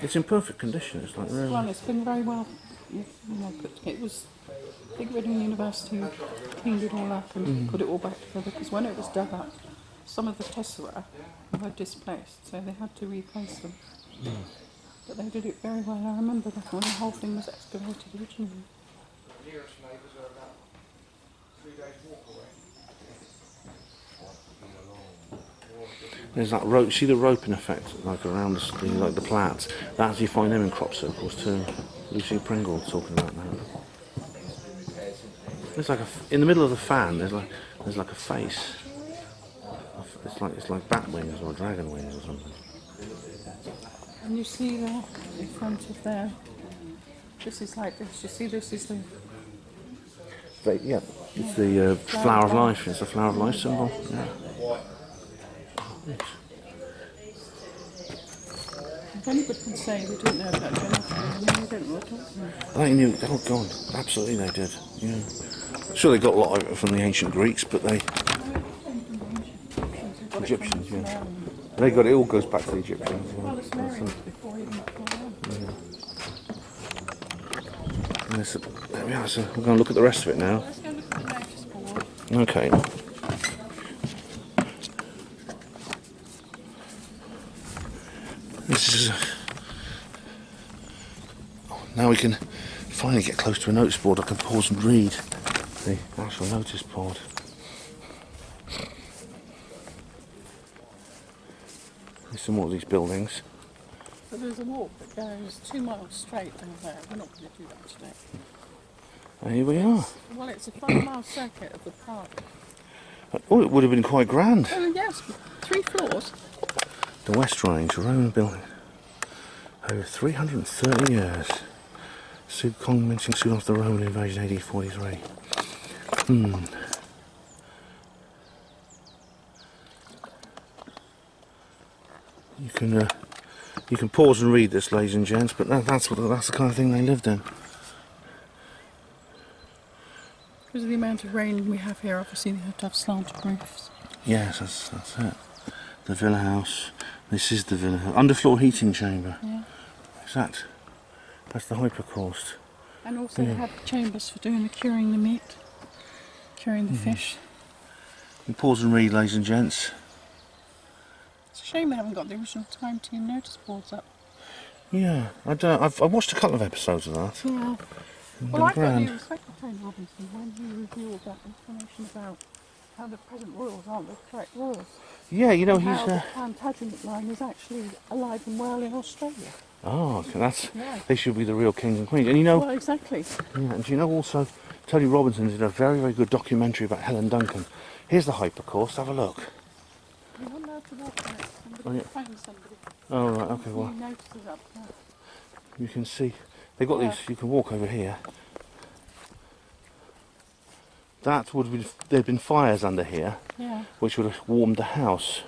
It's in perfect condition. It's like really. Well, it's been very well put together. It was Big Reading University cleaned it all up and put it all back together because when it was dug up, some of the tessera were displaced, so they had to replace them. But they did it very well. I remember that when the whole thing was excavated originally. Nearest neighbours are about 3 days walk away. There's that rope. See the roping effect, like around the plats. That's you find them in crop circles too. Lucy Pringle talking about that. There's like in the middle of the fan. There's like a face. It's like bat wings or dragon wings or something. And you see there in front of there. This is like this. You see, this is the. Yeah, it's the flower of life. It's the flower of life symbol. Yeah. If anybody can say they didn't know about geometry, they don't know what I'm talking about. They knew. Oh God, absolutely they did. Yeah. Sure, they got a lot of it from the ancient Greeks, but they Egyptians. Yeah. They got it. All goes back to the Egyptians. Yeah. Well, it's Sumerians before even Yeah, so we're going to look at the rest of it now. Let's go look at the notice board. Okay. This is. Now we can finally get close to a notice board. I can pause and read the actual notice board. There's some more of these buildings. So there's a walk that goes 2 miles straight down there. We're not going to do that today. And here we are. Well, it's a 5-mile circuit of the park. Oh, it would have been quite grand. Oh yes, 3 floors. The West Range, a Roman building. Over 330 years. Commencing soon after the Roman invasion, AD 43. You can pause and read this, ladies and gents, but that's the kind of thing they lived in. Because of the amount of rain we have here, obviously they have to have slanted roofs. Yes, that's it. The villa house. This is the villa house. Underfloor heating chamber. Yeah. That's the hypercaust. And also they have chambers for doing the curing the meat, curing the fish. You pause and read, ladies and gents. It's a shame we haven't got the original time team notice boards up. Yeah, I've watched a couple of episodes of that. Yeah. Well, I thought you respected Tony Robinson when he revealed that information about how the present royals aren't the correct royals. Yeah, you know, And he's... how the Plantagenet line is actually alive and well in Australia. Oh, okay, Yeah. they should be the real kings and queens. And you know... Well, exactly. Yeah, and you know also, Tony Robinson did a very, very good documentary about Helen Duncan. Here's the hypercaust, have a look. You're not allowed to walk on it. Somebody Oh, yeah. phone somebody. Oh, right, okay, well, He notices up there. you can see... They've got these, you can walk over here. That would be... There'd been fires under here, Yeah. which would have warmed the house,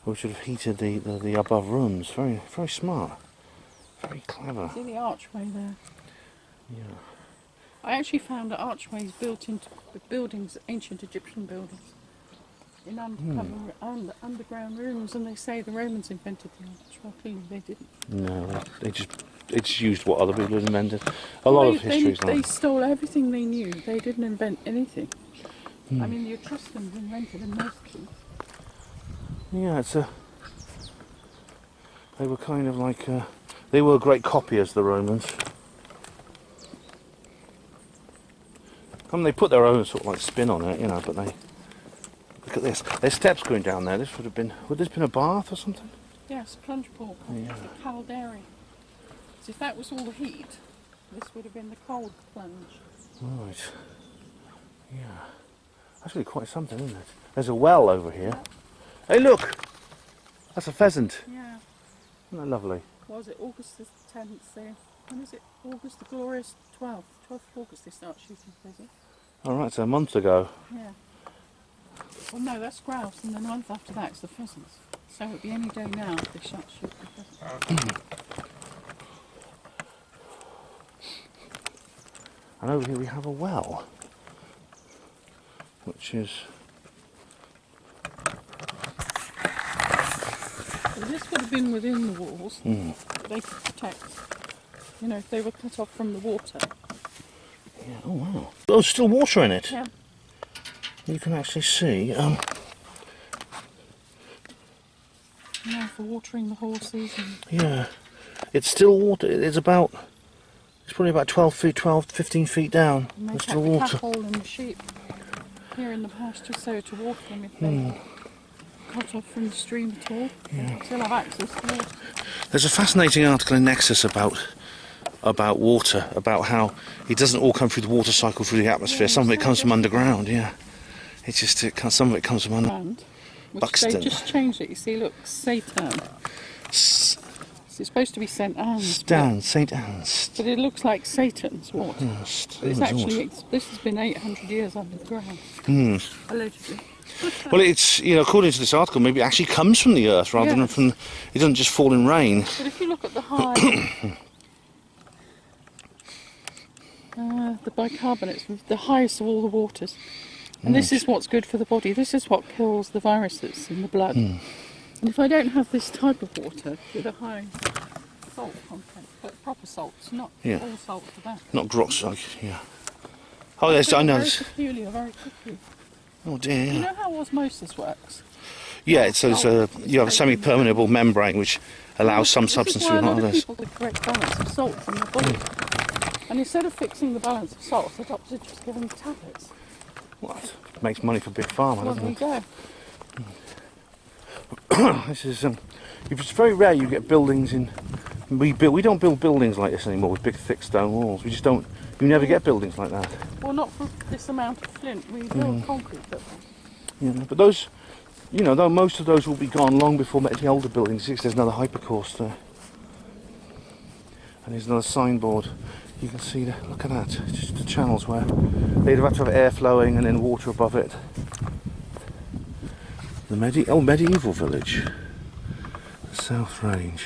which would have heated the above rooms. Very, very smart. Very clever. See the archway there? Yeah. I actually found the archways built into the buildings, ancient Egyptian buildings, in underground rooms, and they say the Romans invented the arch. Well, clearly they didn't. No, they just used what other people had invented. A lot of history is They like... stole everything they knew. They didn't invent anything. I mean, the Etruscans invented a most things. Yeah, they were kind of like... they were great copiers, the Romans. I mean, they put their own sort of like spin on it, you know, but look at this. There's steps going down there. This would have been, would this been a bath or something? Yes, plunge pool. Yeah. The caldera. So if that was all the heat, this would have been the cold plunge. Right. Yeah. That's really quite something, isn't it? There's a well over here. Yeah. Hey, look! That's a pheasant. Yeah. Isn't that lovely? What was it? August the 10th there. When is it? August the glorious 12th. 12th of August they start shooting pheasant. Alright, so a month ago. Yeah. Well, no, that's grouse, and then the month after that is the pheasants. So it would be any day now if they start shooting pheasants. And over here we have a well, which is... So this would have been within the walls, but they could protect, you know, if they were cut off from the water. Yeah, oh wow. Oh, there's still water in it. Yeah. You can actually see, You know, for watering the horses and... yeah, it's still water. It's probably about 15 feet down. And they There's kept still the water. cattle and the sheep here in the pasture so to water them if they cut off from the stream at all. They still have access to water. There's a fascinating article in Nexus about water, about how it doesn't all come through the water cycle through the atmosphere. Yeah, Some of it so comes from different. underground. Yeah, it's just some of it comes from under. And which Buxton. they just changed it. You see, look, Satan. It's supposed to be St Anne's. St Anne's. But it looks like Satan's water. Yes, But it's resort. actually, this has been 800 years under the ground, allegedly. Well, it's, you know, according to this article, maybe it actually comes from the earth rather than Yes. from. It doesn't just fall in rain. But if you look at the the bicarbonates, the highest of all the waters, and this is what's good for the body. This is what kills the viruses in the blood. And if I don't have this type of water with a high salt content, but proper salts, not Yeah. all salt for that. Not rocks, like, yeah. Oh yes, I know. Very This. peculiar, very quickly. Oh dear. You Yeah. know how osmosis works? Yeah, it's you have a semi-permeable membrane which allows some This substance is to why a not lot of others. people get the correct balance of salts in their body. And instead of fixing the balance of salts, the doctors just give them tablets. What? Makes money for Big Pharma, Well, there you doesn't go. it? This is it's very rare you get buildings in. We don't build buildings like this anymore with big thick stone walls. We just don't. You never get buildings like that. Well, not for this amount of flint. We build concrete buildings. Yeah, but those, you know, though most of those will be gone long before the older buildings. See, there's another hypercourse there, and there's another signboard. You can see that. Look at that. Just the channels where they'd have to have air flowing and then water above it. The medieval village, the South Range.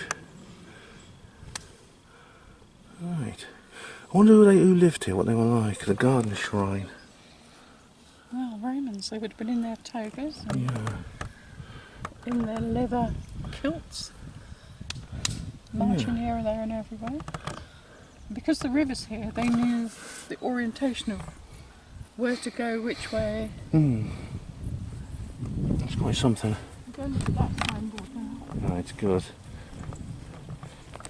Right. I wonder who lived here, what they were like. The garden shrine. Well, Romans, they would have been in their togas and Yeah. in their leather kilts, marching here and there and everywhere. And because the river's here, they knew the orientation of where to go, which way. That's quite something. I'm going to look at that signboard now. Right, good.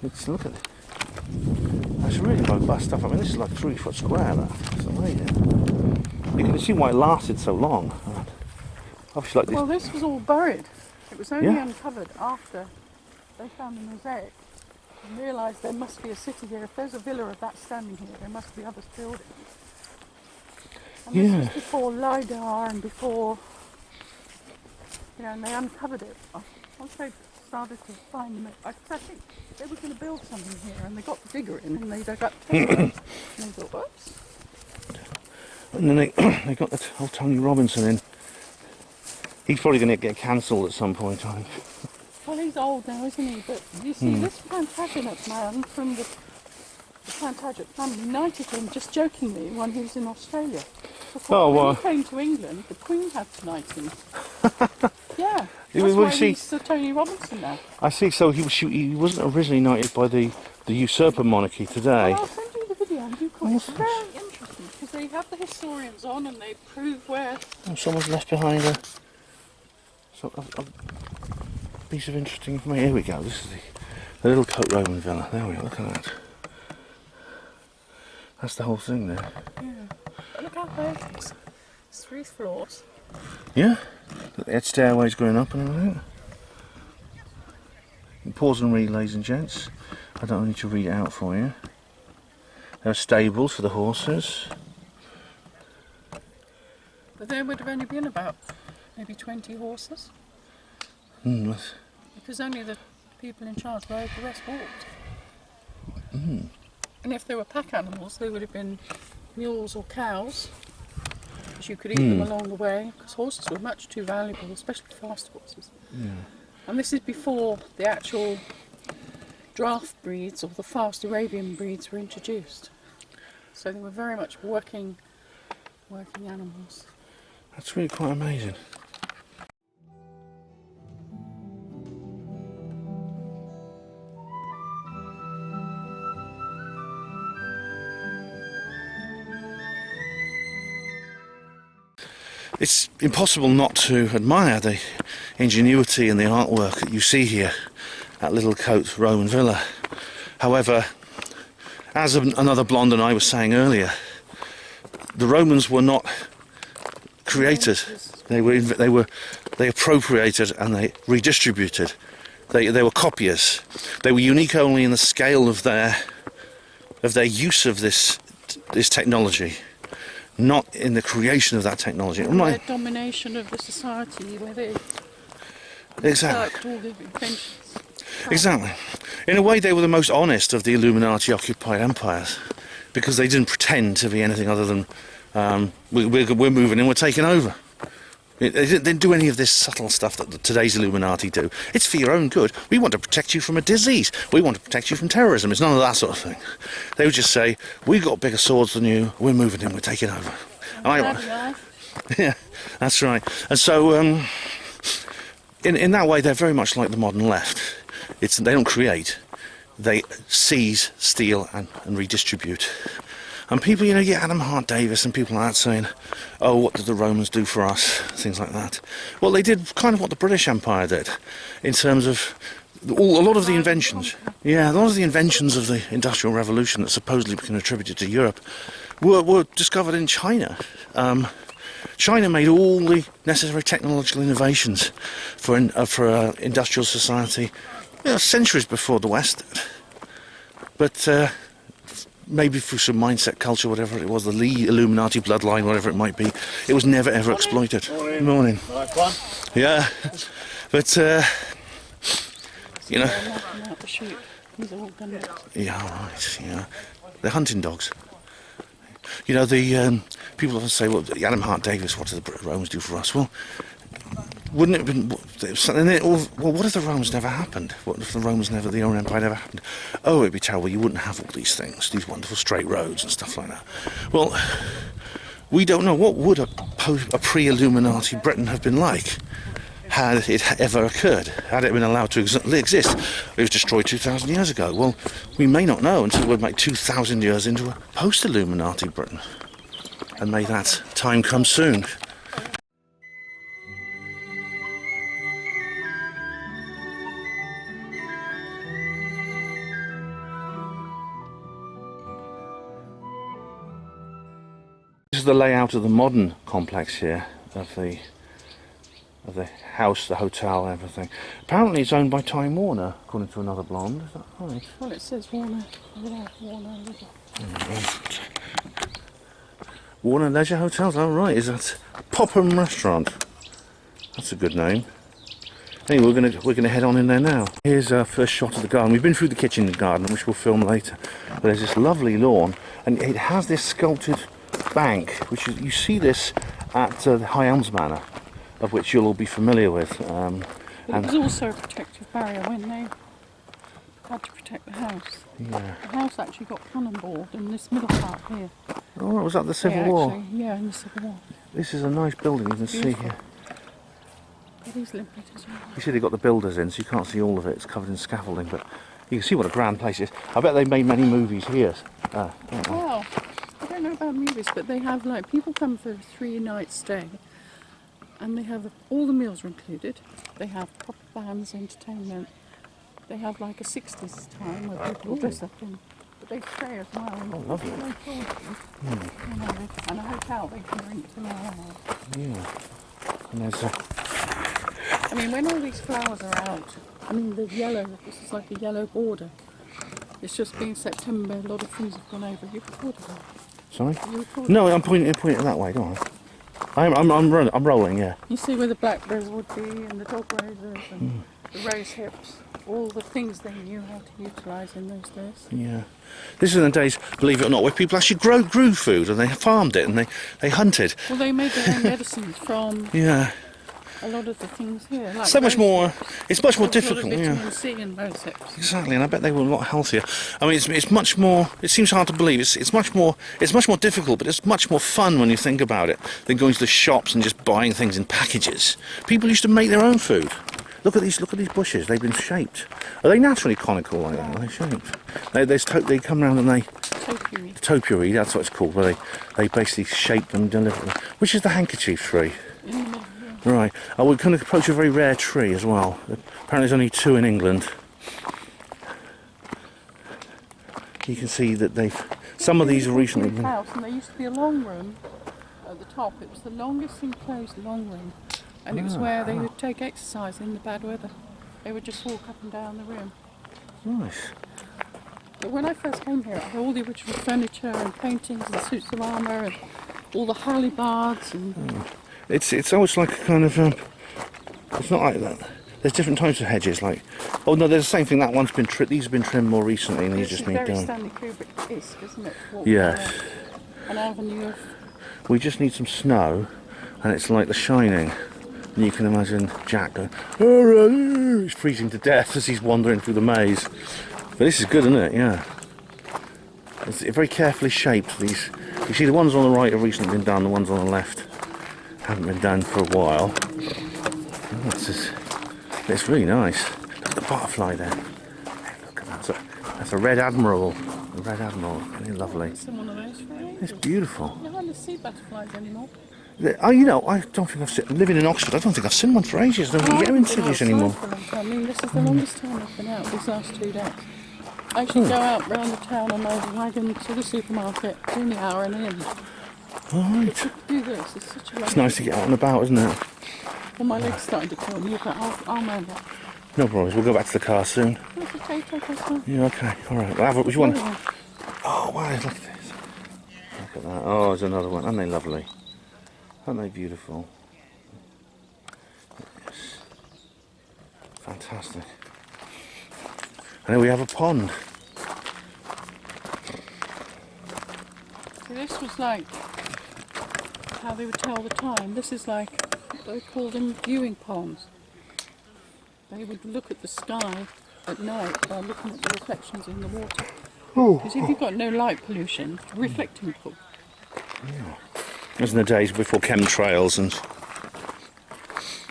Let's look at it. That's really robust stuff. I mean, this is like 3 foot square. That's amazing. You can see why it lasted so long. Obviously, like this. Well, this was all buried. It was only Yeah. uncovered after they found the mosaic and realised there must be a city here. If there's a villa of that standing here, there must be others building. And this was before LiDAR and before, you know, and they uncovered it. Once they started to find them, I think they were going to build something here, and they got the digger in and they dug up timber. And they thought, whoops. And then they got that old Tony Robinson in. He's probably going to get cancelled at some point, I think. Well, he's old now, isn't he? But you see, this Plantagenet man from the Plantagenet family knighted him just jokingly when he was in Australia. Before, when he came to England, the Queen had to knight him. Yeah, that's why he's Sir Tony Robinson now. I see. So he wasn't originally knighted by the usurper monarchy today. Well, I'll send you the video and you can. It's very interesting because they have the historians on and they prove where. Oh, someone's left behind a piece of interesting information. Here we go. This is the little Coat Roman villa. There we go. Look at that. That's the whole thing there. Yeah. Look out there. It's 3 floors. Yeah, that stairway's going up and everything. Pause and read, ladies and gents. I don't need to read it out for you. There are stables for the horses. But there would have only been about maybe 20 horses. Because only the people in charge rode, the rest walked. And if there were pack animals, they would have been mules or cows, because you could eat them along the way, because horses were much too valuable, especially fast horses. And this is before the actual draft breeds or the fast Arabian breeds were introduced. So they were very much working animals. That's really quite amazing. It's impossible not to admire the ingenuity and the artwork that you see here at Little Cote Roman Villa. However, as another blonde and I were saying earlier, the Romans were not creators. They appropriated and they redistributed. They were copiers. They were unique only in the scale of their use of this technology, not in the creation of that technology. Their domination of the society, where they exactly. all the inventions. Exactly. In a way, they were the most honest of the Illuminati-occupied empires, because they didn't pretend to be anything other than we're moving in, we're taking over. They didn't do any of this subtle stuff that today's Illuminati do. It's for your own good. We want to protect you from a disease. We want to protect you from terrorism. It's none of that sort of thing. They would just say, we've got bigger swords than you, we're moving in, we're taking over. Yeah, that's right. And so, in that way, they're very much like the modern left. They don't create. They seize, steal, and redistribute. And people, you get Adam Hart Davis and people like that saying, oh, what did the Romans do for us? Things like that. Well, they did kind of what the British Empire did, in terms of a lot of the inventions. Yeah, a lot of the inventions of the Industrial Revolution that supposedly became attributed to Europe were discovered in China. China made all the necessary technological innovations for industrial society centuries before the West did. But maybe through some mindset, culture, whatever it was, the Lee Illuminati bloodline, whatever it might be, it was never ever exploited. Morning. Fun. Yeah, but Out the chute. These are all done. yeah, right, yeah, they're hunting dogs. The people often say, well, Adam Hart Davis, what did the Romans do for us? Well, wouldn't it have been... Well, what if the Romans never happened? What if the Roman Empire never happened? Oh, it'd be terrible. You wouldn't have all these things, these wonderful straight roads and stuff like that. Well, we don't know. What would a pre-Illuminati Britain have been like had it ever occurred? Had it been allowed to exist? It was destroyed 2,000 years ago. Well, we may not know until we're like 2,000 years into a post-Illuminati Britain. And may that time come soon. This is the layout of the modern complex here, of the house, the hotel, and everything. Apparently it's owned by Time Warner, according to another blonde. Is that right? Well, it says Warner. Warner Leisure Hotels, oh right, is that Popham Restaurant? That's a good name. Anyway, we're gonna head on in there now. Here's our first shot of the garden. We've been through the kitchen garden, which we'll film later. But there's this lovely lawn, and it has this sculpted bank, which you see this at the High Elms Manor, of which you'll all be familiar with. But it was also a protective barrier when they had to protect the house. Yeah. The house actually got cannonballed in this middle part here. Oh, was that the Civil War? Yeah, in the Civil War. This is a nice building, you can see here. It is limpid as well. You see they got the builders in, so you can't see all of it. It's covered in scaffolding, but you can see what a grand place it is. I bet they made many movies here. Well, I don't know about movies, but they have people come for a 3-night stay, and they have all the meals are included. They have proper bands, entertainment. They have like a 60s time where people dress up in, but they stay as well. Oh, lovely. And a hotel they can rent to now. Yeah. And there's a... I mean, when all these flowers are out, I mean, the yellow, this is like a yellow border. It's just been September, a lot of things have gone over. You recorded that? Sorry? You recorded No, that? I'm pointing it that way, don't I? I'm rolling, yeah. You see where the blackberries would be, and the dog roses, and the rose hips, all the things they knew how to utilise in those days. Yeah. This is in the days, believe it or not, where people actually grew food and they farmed it and they hunted. Well, they made their own medicines from Yeah. a lot of the things here. Like So much rose more, hips. it's much more There was a lot difficult, of yeah. vitamin C in rose hips. Exactly, and I bet they were a lot healthier. I mean, it's much more. It seems hard to believe. It's much more difficult, but it's much more fun when you think about it than going to the shops and just buying things in packages. People used to make their own food. Look at these bushes. They've been shaped. Are they naturally conical like that? Are they shaped? They come round and they Topiary. topiary. That's what it's called. Where they basically shape them deliberately. Which is the handkerchief tree? In the middle, yeah. Right. Oh, we're going to approach a very rare tree as well. Apparently there's only 2 in England. You can see that some of these are recently been... house, and there used to be a long room at the top. It was the longest enclosed long room, and it was where they would take exercise in the bad weather. They would just walk up and down the room. Nice. But when I first came here, I had all the original furniture and paintings and suits of armour and all the hallybards and... It's almost like a kind of... it's not like that. There's different types of hedges, like... Oh no, there's the same thing. That one's been trimmed. These have been trimmed more recently, and these just need very done. Stanley Kubrick-esque, isn't it? Yes. An avenue of... We just need some snow, and it's like The Shining. And you can imagine Jack going, "Oh, he's freezing to death as he's wandering through the maze." But this is good, isn't it? Yeah. It's very carefully shaped. These, you see, the ones on the right have recently been done. The ones on the left haven't been done for a while. Oh, it's really nice. Look at the butterfly there. Hey, look at that. That's a red admiral. A red admiral. Really lovely. It's one of those for ages. It's beautiful. You hardly see butterflies anymore. You know, I don't think I've seen... Living in Oxford, I don't think I've seen one for ages. I don't get in cities anymore. I mean, this is the longest time I've been out these last 2 days. I actually go out round the town on my wagon to the supermarket, do the hour and in. Right. To do this, it's such a It's nice to get out and about, isn't it? Well, my leg's starting to kill me, but I'll man that. No problems. We'll go back to the car soon. That's okay, take our time. Yeah, okay. All right. We'll have it. Which one? Yeah. Oh, wow. Look at this. Look at that. Oh, there's another one. Aren't they lovely? Aren't they beautiful? Yes. Fantastic. And then we have a pond. So this was like how they would tell the time. This is like, they called them viewing ponds. They would look at the sky at night by looking at the reflections in the water. Because if you've got no light pollution, reflecting pool. As in the days before chemtrails and...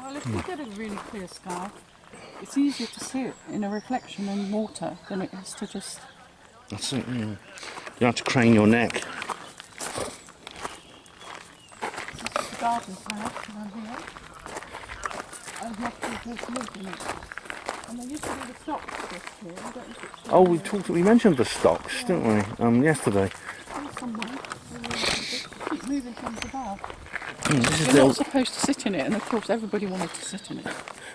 Well, if you get a really clear sky, it's easier to see it in a reflection in water than it is to just... That's it, yeah. You have to crane your neck. This is the garden path around here. And you have to live in it. And there used to be the stocks just here. I don't know if it's Oh, we mentioned the stocks, didn't we? Yesterday. somewhere. Keep moving things about. This is You're the not old, supposed to sit in it, and of course everybody wanted to sit in it.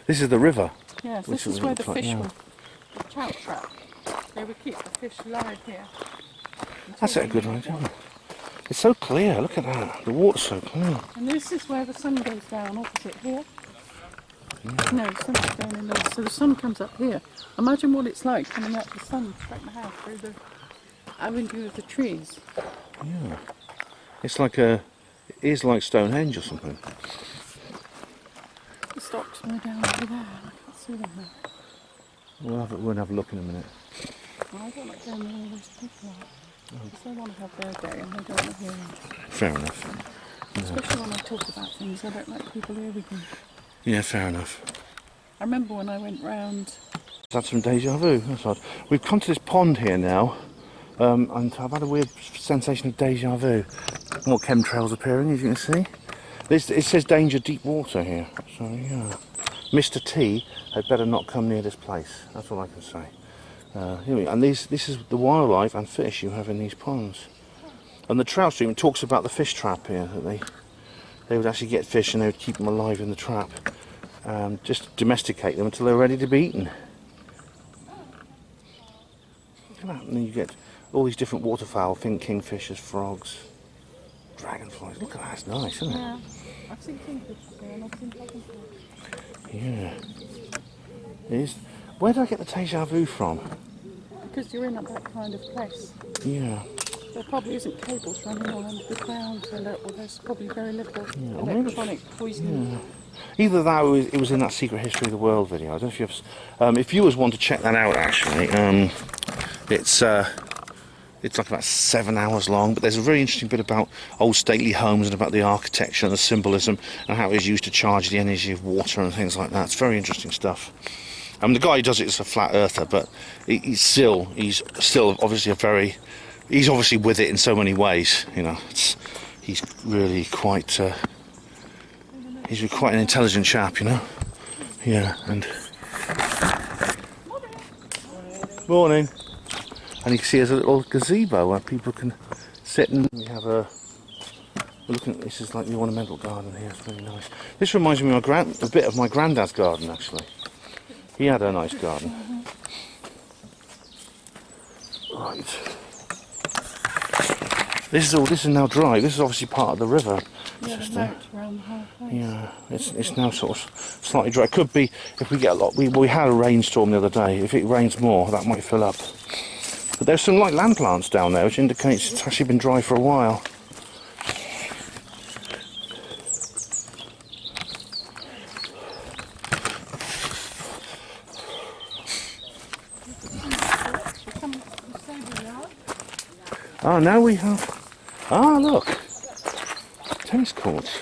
this is the river. Yes, Which this is is where the like fish now. would, the trout trap. They would keep the fish alive here. That's a good idea. It's so clear. Look at that. The water's so clear. And this is where the sun goes down opposite here. No, the sun goes down in there. So the sun comes up here. Imagine what it's like coming out the sun straight in the house through the avenue of the trees. Yeah. It's like it is like Stonehenge or something. The stocks were down over there. I can't see them now. We'll have a look in a minute. Well, I don't like going where all those people are. Because they want to have their day and they don't want to hear it. Fair enough. Especially when I talk about things, I don't like people hearing them. Yeah, fair enough. I remember when I went round... That's some deja vu. That's odd. We've come to this pond here now, and I've had a weird sensation of deja vu. More chemtrails appearing, as you can see. It says danger deep water here. So yeah, Mr. T had better not come near this place. That's all I can say. Here we go. And this is the wildlife and fish you have in these ponds. And the trout stream talks about the fish trap here that they would actually get fish and they would keep them alive in the trap. Just domesticate them until they're ready to be eaten. Look at that, and then you get all these different waterfowl, kingfishers, frogs, dragonflies. Look at that, it's nice, isn't it? Yeah, I've seen kingfishers here and I've seen dragonflies. Yeah. It is. Where did I get the deja vu from? Because you're in that kind of place. Yeah. There probably isn't cables running all under the ground, so there's probably very little Yeah, electronic poisoning. Yeah. Either that or it was in that Secret History of the World video. I don't know if you've... if viewers want to check that out, actually, it's like about 7 hours long, but there's a very interesting bit about old stately homes and about the architecture and the symbolism and how it is used to charge the energy of water and things like that. It's very interesting stuff. The guy who does it is a flat earther, but he's still obviously he's obviously with it in so many ways. You know, he's really quite an intelligent chap, you know. Yeah, and morning. And you can see there's a little gazebo where people can sit and we have we're looking at this is like the ornamental garden here. It's really nice. This reminds me of a bit of my granddad's garden actually. He had a nice garden. Right. This is now dry. This is obviously part of the river. Yeah, the moat around the whole place. Yeah, it's now sort of slightly dry. It could be if we get a lot. We had a rainstorm the other day. If it rains more, that might fill up. But there's some like land plants down there, which indicates it's actually been dry for a while. Oh, now we have... Ah, look! Tennis courts.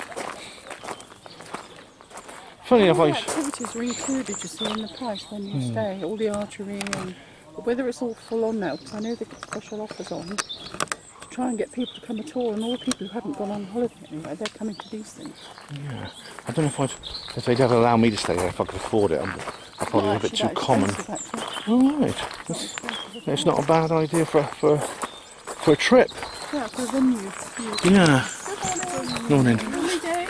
Funny enough, all the activities are included, you see, in the price when you stay. All the archery and... Whether it's all full on now, because I know they get special offers on, to try and get people to come at all, and all the people who haven't gone on holiday anyway, they're coming to these things. Yeah. I don't know if they'd ever allow me to stay there if I could afford it. I'm probably a bit too common. Oh, right. It's not a bad idea for a trip. Yeah, for a venue. Yeah. Morning. Holiday.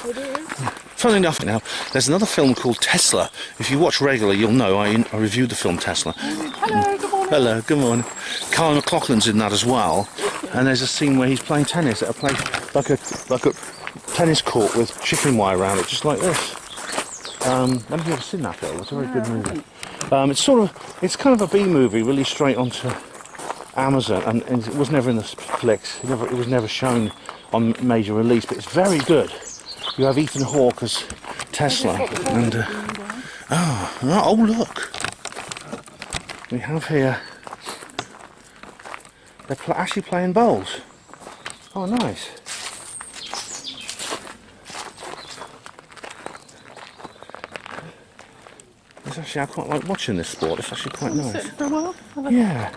It is. Funnily enough now, there's another film called Tesla. If you watch regularly, you'll know I reviewed the film Tesla. Hello, good morning. Hello, good morning. Carl McLaughlin's in that as well. And there's a scene where he's playing tennis at a place like a tennis court with chicken wire around it, just like this. Have you ever seen that film? It's a very good movie. It's kind of a B movie, really straight onto Amazon, and it was never in the flicks. It was never shown on major release, but it's very good. You have Ethan Hawke as Tesla, and oh look, we have here. They're actually playing bowls. Oh, nice. It's actually, I quite like watching this sport. It's actually quite nice. Sit for a while. Yeah.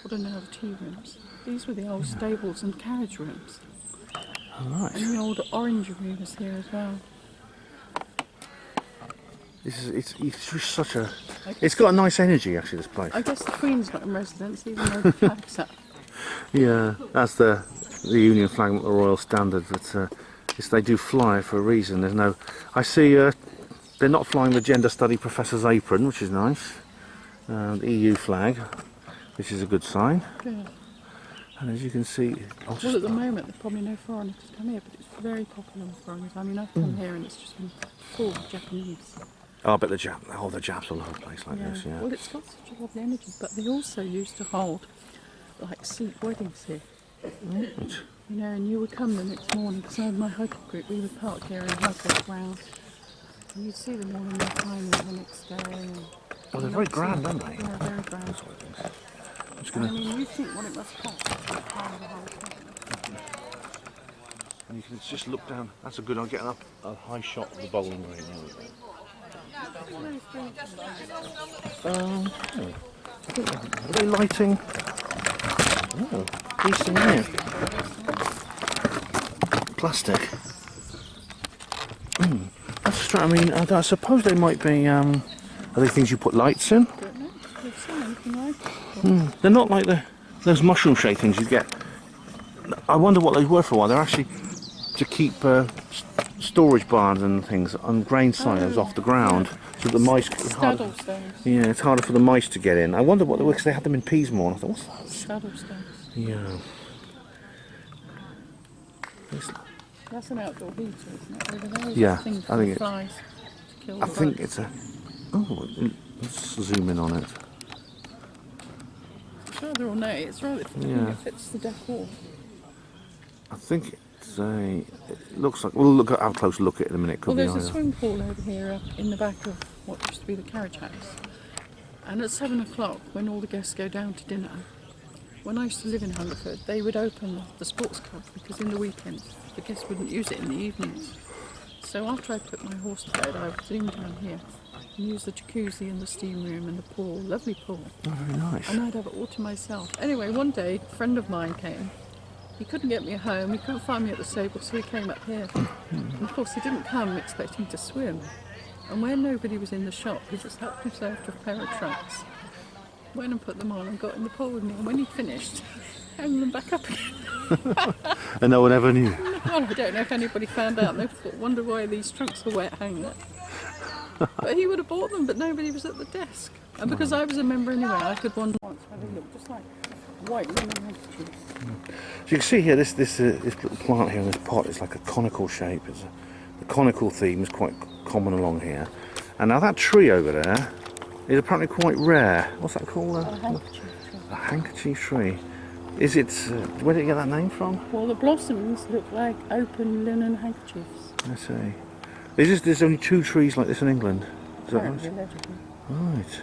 What are now the tea rooms? These were the old stables and carriage rooms. All right. And the old orangery was here as well. It's just such a. It's got a nice energy actually. This place. I guess the Queen's not in residence, even though the flag's up. Yeah, that's the Union flag, not the royal standard. But they do fly for a reason. There's no. I see. They're not flying the gender study professor's apron, which is nice. The EU flag, which is a good sign. Good. And as you can see, Well, at the moment, there's probably no foreigners to come here, but it's very popular with foreigners. I mean, I've come here and it's just been full of Japanese. Oh, but the Japs all over the place like this, yeah. Well, it's got such a lovely energy, but they also used to hold, like, sleep weddings here. Right. You know, and you would come the next morning, because I had my hiking group, we would park here and hike around. And you'd see them all in their time the next day. And Well, they're very grand, aren't they? Yeah, very grand. I'm just gonna, I mean, you think what it must cost to be part of the whole thing. and you can just look down. That's a good. I'll get a high shot of the bowling green. Are they lighting? Oh, decent here. Plastic. That's strange. I mean, I suppose they might be. Are they things you put lights in? Don't know. They've seen anything like it. They're not like those mushroom shaped things you get. I wonder what they were for a while. They're actually to keep storage barns and things on grain silos off the ground, so that the mice. Saddle stones. Yeah, it's harder for the mice to get in. I wonder what they were, because they had them in Peasmore. And I thought, what's that? Saddle stones. Yeah. That's an outdoor heater, isn't it? Over there is Yeah, a thing I for think the it- flies to kill I the think bugs. it's a. Oh, let's zoom in on it. It's rather ornate. It's rather. I think Yeah. it fits the decor. I think it's a. It looks like. We'll look at have a close look at it in a minute. Could Well, be there's a either. swimming pool over here up in the back of what used to be the carriage house. And at 7 o'clock, when all the guests go down to dinner, when I used to live in Hungerford, they would open the sports club because in the weekends the guests wouldn't use it in the evenings. So after I put my horse to bed, I would zoom down here and use the jacuzzi and the steam room and the pool, lovely pool. Oh, very nice. And I'd have it all to myself. Anyway, one day, a friend of mine came. He couldn't get me home, he couldn't find me at the stable, so he came up here. And of course, he didn't come expecting to swim. And when nobody was in the shop, he just helped himself to a pair of trunks, went and put them on and got in the pool with me. And when he finished, hung them back up again. And no one ever knew. Well, I don't know if anybody found out. They thought, wonder why these trunks are wet hanging. But he would have bought them, but nobody was at the desk. And because I was a member anyway, I could wander once where they looked just like white linen handkerchiefs. So you can see here, this little plant here in this pot is like a conical shape. The conical theme is quite common along here. And now that tree over there is apparently quite rare. What's that called? A handkerchief. A handkerchief tree. Is it? Where did it get that name from? Well, the blossoms look like open linen handkerchiefs. I see. There's only 2 trees like this in England. Is that Apparently, right? allegedly. Right.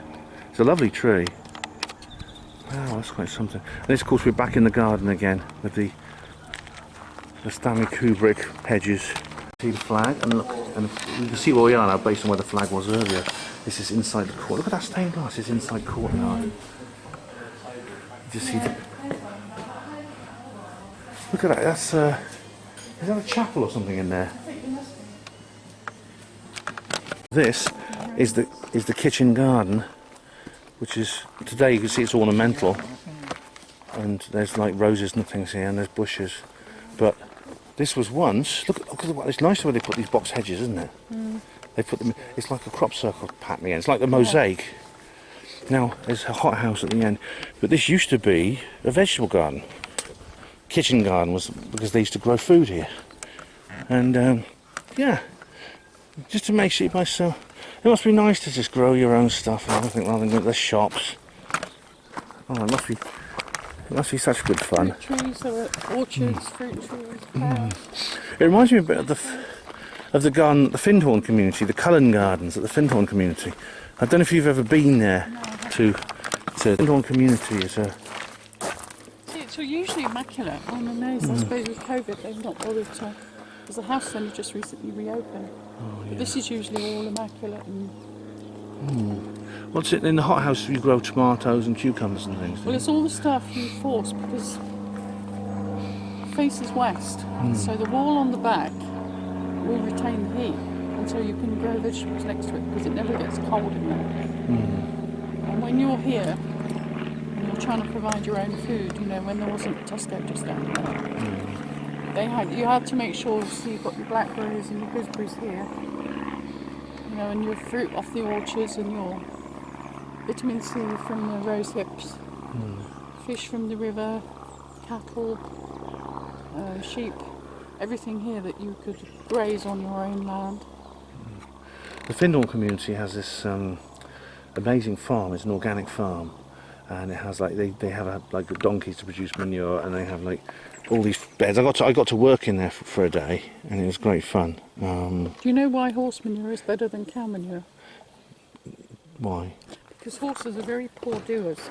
It's a lovely tree. Wow, that's quite something. And this, of course, we're back in the garden again with the Stanley Kubrick hedges. See the flag, and look, and you can see where we are now based on where the flag was earlier. This is inside the court. Look at that stained glass. It's inside courtyard. You see the. Look at that. That's is that a chapel or something in there? This is the kitchen garden, which is today you can see it's ornamental, and there's like roses and things here, and there's bushes. But this was once. Look at what it's nice the way they put these box hedges, isn't it? They put them. It's like a crop circle pattern again. It's like the mosaic. Now there's a hothouse at the end, but this used to be a vegetable garden. Kitchen garden was because they used to grow food here, and yeah, just to make it myself. It must be nice to just grow your own stuff and everything rather than go to the shops. Oh, it must be such good fun. Fruit trees, there are orchards, fruit trees, pears. It reminds me a bit of the garden at the Findhorn community, the Cullen Gardens at the Findhorn community. I don't know if you've ever been there. To Findhorn community is a. See, it's usually immaculate. I'm amazed. I suppose with COVID they've not bothered to, because the house only just recently reopened. But this is usually all immaculate. And What's it in the hothouse? You grow tomatoes and cucumbers and things. well, it's all the stuff you force because it faces west, so the wall on the back will retain the heat until you can grow vegetables next to it because it never gets cold in there. And when you're here and you're trying to provide your own food, you know, when there wasn't Tesco just down there, you had to make sure so you've got your blackberries and your gooseberries here, you know, and your fruit off the orchards and your vitamin C from the rose hips, fish from the river, cattle, sheep, everything here that you could graze on your own land. The Findhorn community has this amazing farm. It's an organic farm, and it has like they have like donkeys to produce manure, and they have like all these beds. I got to work in there for a day, and it was great fun. Do you know why horse manure is better than cow manure? Why? Because horses are very poor doers,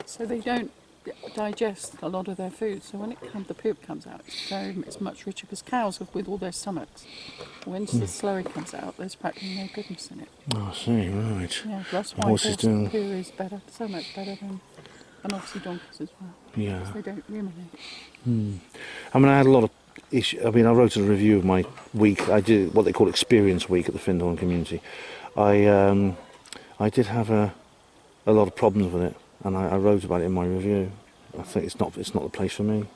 so they don't digest a lot of their food. So when the poop comes out, it's much richer. Because cows, with all their stomachs, once the slurry comes out, there's practically no goodness in it. Oh, I see. Right. Yeah, that's why Horses horse do. poo is better, so much better than, and obviously donkeys as well. Yeah. Because they don't ruminate. I mean, I had a lot of issues. I mean, I wrote a review of my week. I did what they call Experience Week at the Findhorn community. I did have a lot of problems with it, and I wrote about it in my review. I think it's not the place for me.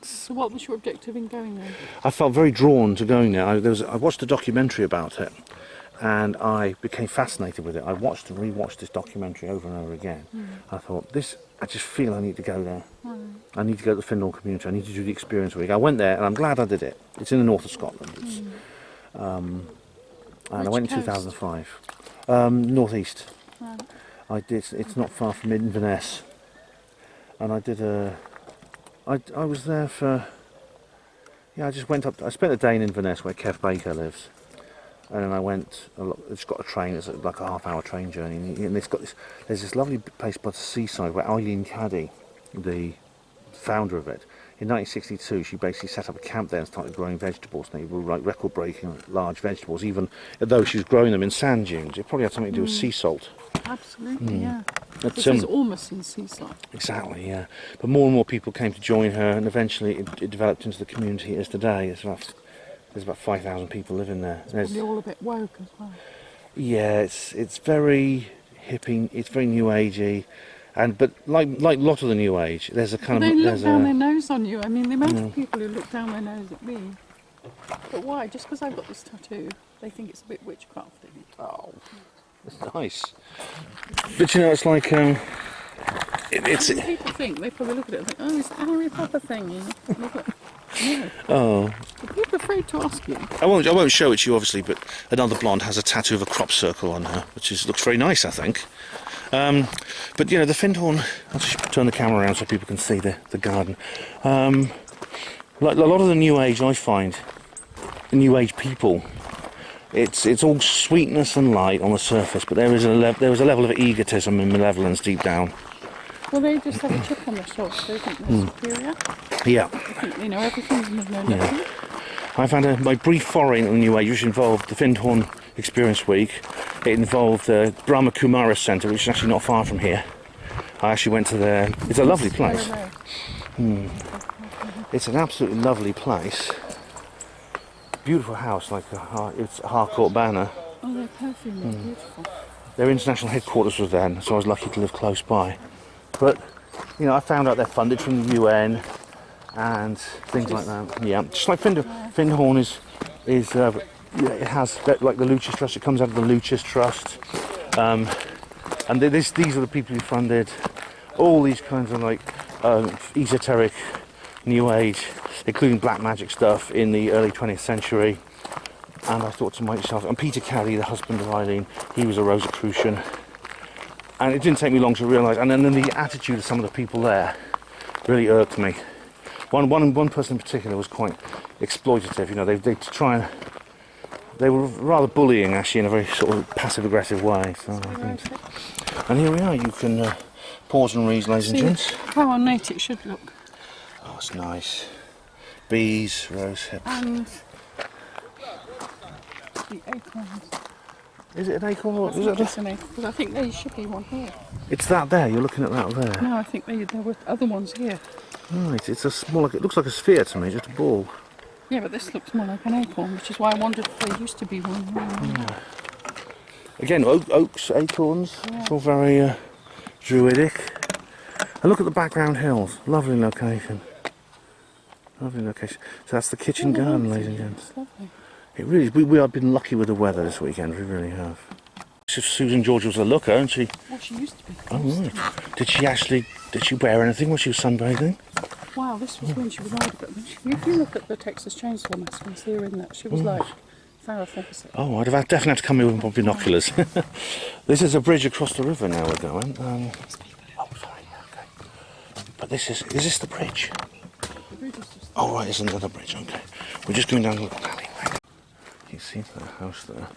So what was your objective in going there? I felt very drawn to going there. I watched a documentary about it, and I became fascinated with it. I watched and rewatched this documentary over and over again. I thought, I just feel I need to go there. I need to go to the Findhorn community. I need to do the experience week. I went there, and I'm glad I did it. It's in the north of Scotland. And I went in Which coast? 2005. Northeast. Right. I did. It's not far from Inverness, and I did a. I was there for. Yeah, I just went up. I spent a day in Inverness where Kev Baker lives, and then I went. It's got a train. It's like a half-hour train journey, and it's got this. There's this lovely place by the seaside where Eileen Caddy, the founder of it, in 1962, she basically set up a camp there and started growing vegetables. And they were like record-breaking large vegetables, even though she was growing them in sand dunes. It probably had something to do with sea salt. Absolutely, yeah. But, This is almost in seaside. Exactly, yeah. But more and more people came to join her, and eventually it developed into the community it is today. There's about 5,000 people living there. Probably all a bit woke as well. Yeah, it's very hippie. It's very new agey, but like a lot of the new age, there's a kind They of look down their nose on you. I mean, the amount of people who look down their nose at me. But why? Just because I've got this tattoo, they think it's a bit witchcrafty. Oh, it's nice. But you know, it's like it's. People think, they probably look at it and think, oh, it's a Harry Potter thing, you know? Look at, no. Oh, But people are afraid to ask you. I won't show it to you, obviously. But another blonde has a tattoo of a crop circle on her, looks very nice, I think. But you know, the Findhorn. I'll just turn the camera around so people can see the garden. Like a lot of the new age, I find the new age people. It's all sweetness and light on the surface, but there is a level of egotism and malevolence deep down. Well, they just have a chip on their shoulder. They think they're superior. Yeah. They think they know everything and they know nothing. I found my brief foray into the new age, which involved the Findhorn Experience Week. It involved the Brahma Kumaris Centre, which is actually not far from here. I actually went to there. It's a lovely place. It's an absolutely lovely place. Beautiful house, like it's a Harcourt Banner. Oh, their perfume is beautiful. Their international headquarters was there, so I was lucky to live close by. But you know, I found out they're funded from the UN and things like that. Yeah, just like Findhorn is it has like the Lucis Trust. It comes out of the Lucis Trust, and these are the people who funded all these kinds of like esoteric new age, including black magic stuff in the early 20th century. And I thought to myself, and Peter Caddy, the husband of Eileen, he was a Rosicrucian. And it didn't take me long to realise, and then the attitude of some of the people there really irked me. One person in particular was quite exploitative. You know, they were rather bullying, actually, in a very sort of passive-aggressive way. So and here we are. You can pause and read, ladies and gents. How ornate it should look. Oh, it's nice. Bees, rose hips. And the acorns. Is it an acorn? Or is it It's an acorn, because I think there should be one here. It's that there. You're looking at that there. No, I think there were other ones here. Right. It's a small. It looks like a sphere to me, just a ball. Yeah, but this looks more like an acorn, which is why I wondered if there used to be one. Again, oaks, acorns. Yeah. It's all very druidic. And look at the background hills. Lovely location. Lovely location. So that's the kitchen garden, ladies and gents. It's lovely. It really is. We have been lucky with the weather this weekend. We really have. Susan George was a looker, and she. Well, she used to be. Oh right. Did she wear anything when she was sunbathing? Wow, this was when she was older. But if you look at the Texas Chainsaw Massacre here in that, she was like Farrah Fawcett. Oh, I'd have definitely have to come in with my binoculars. This is a bridge across the river now we're going. Oh, sorry. Okay. But is this the bridge? The bridge is just. Oh right, it's another bridge. Okay. We're just going down the little alleyway. You see that house there?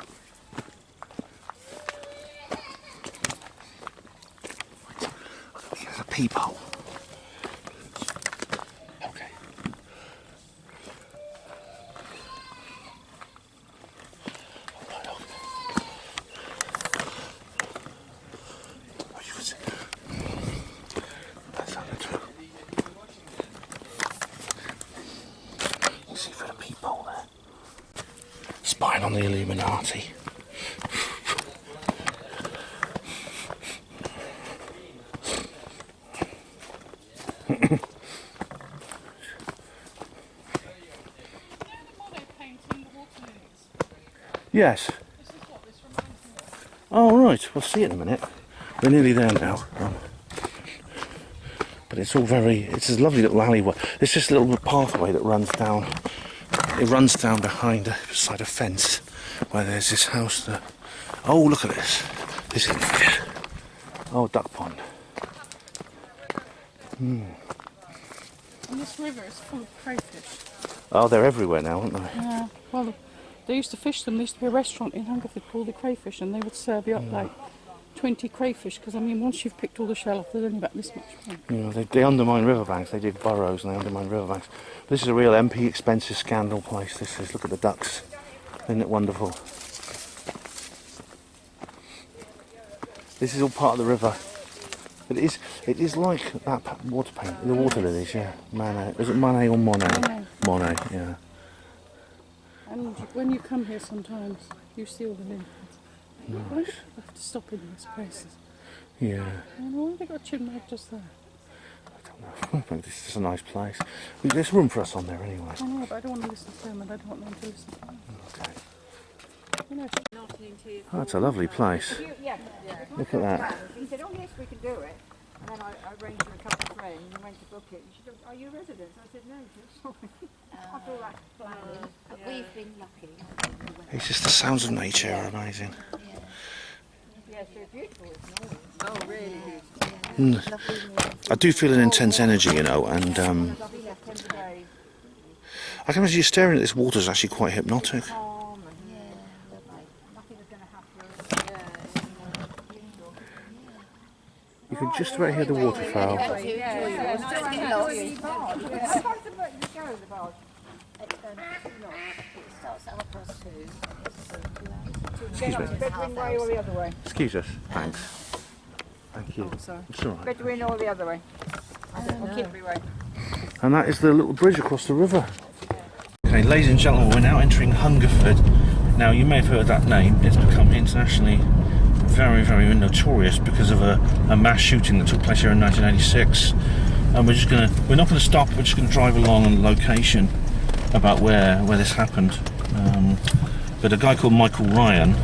There's a peephole. Okay. Right, okay. Oh, you can see. That's how they do. You see for the peephole there. Spying on the Illuminati. Yes. Oh, right. We'll see in a minute. We're nearly there now. But it's all very... It's a lovely little alleyway. It's just a little pathway that runs down. It runs down behind a side of fence where there's this house that... Oh, look at this. This is... Oh, duck pond. And this river is full of crayfish. Oh, they're everywhere now, aren't they? Yeah. Well, they used to fish them. There used to be a restaurant in Hungerford called the Crayfish, and they would serve you up like 20 crayfish, because I mean, once you've picked all the shell off, there's only about this much more. Yeah, they undermine riverbanks. They dig burrows and they undermine riverbanks. This is a real MP expensive scandal place. This is. Look at the ducks. Isn't it wonderful? This is all part of the river. It is like that water paint, the water lilies, yeah. Manet. Is it Manet or Monet? Monet. Monet, yeah. And when you come here sometimes, you see all the lilies. Nice. You have to stop in these places. Yeah. And why have they got a chin-mag just there? I don't know. I think this is a nice place. There's room for us on there anyway. I know, but I don't want to listen to them, and I don't want them to listen to me. Okay. You know, Oh, that's a lovely place. Look at that. He said, oh yes, we can do it. And then I arranged with a couple of friends and went to book it. And she said, are you residents? I said, no, sorry. After all that planning. But we've been lucky. It's just the sounds of nature are amazing. Yes, they're beautiful. Oh, really beautiful. I do feel an intense energy, you know, and I can imagine you staring at this water is actually quite hypnotic. You can just about hear the waterfowl. Excuse me. Bedouin way or the other way? Excuse us. Thanks. Thank you. Sorry. It's all right. Bedouin or the other way? Or Kidbury way? And that is the little bridge across the river. Okay, ladies and gentlemen, we're now entering Hungerford. Now, you may have heard that name. It's become internationally very, very notorious because of a mass shooting that took place here in 1986. And we're not gonna stop. We're just gonna drive along on location about where this happened. But a guy called Michael Ryan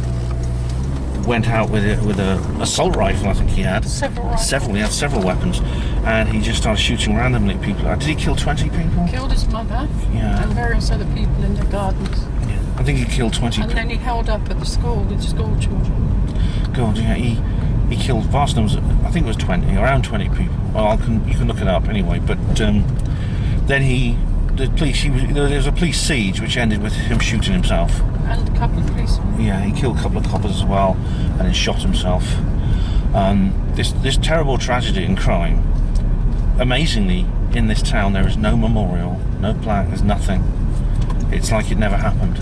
went out with a assault rifle. I think he had several. He had several weapons, and he just started shooting randomly at people. Did he kill 20 people? killed his mother and various other people in their gardens. Yeah. I think he killed 20 people. And then he held up at the school with school children. God, yeah, he killed vast numbers. I think it was 20, around 20 people. Well, you can look it up anyway. But then there was a police siege which ended with him shooting himself. And a couple of policemen. Yeah, he killed a couple of coppers as well, and then shot himself. This terrible tragedy and crime. Amazingly, in this town there is no memorial, no plaque, there's nothing. It's like it never happened.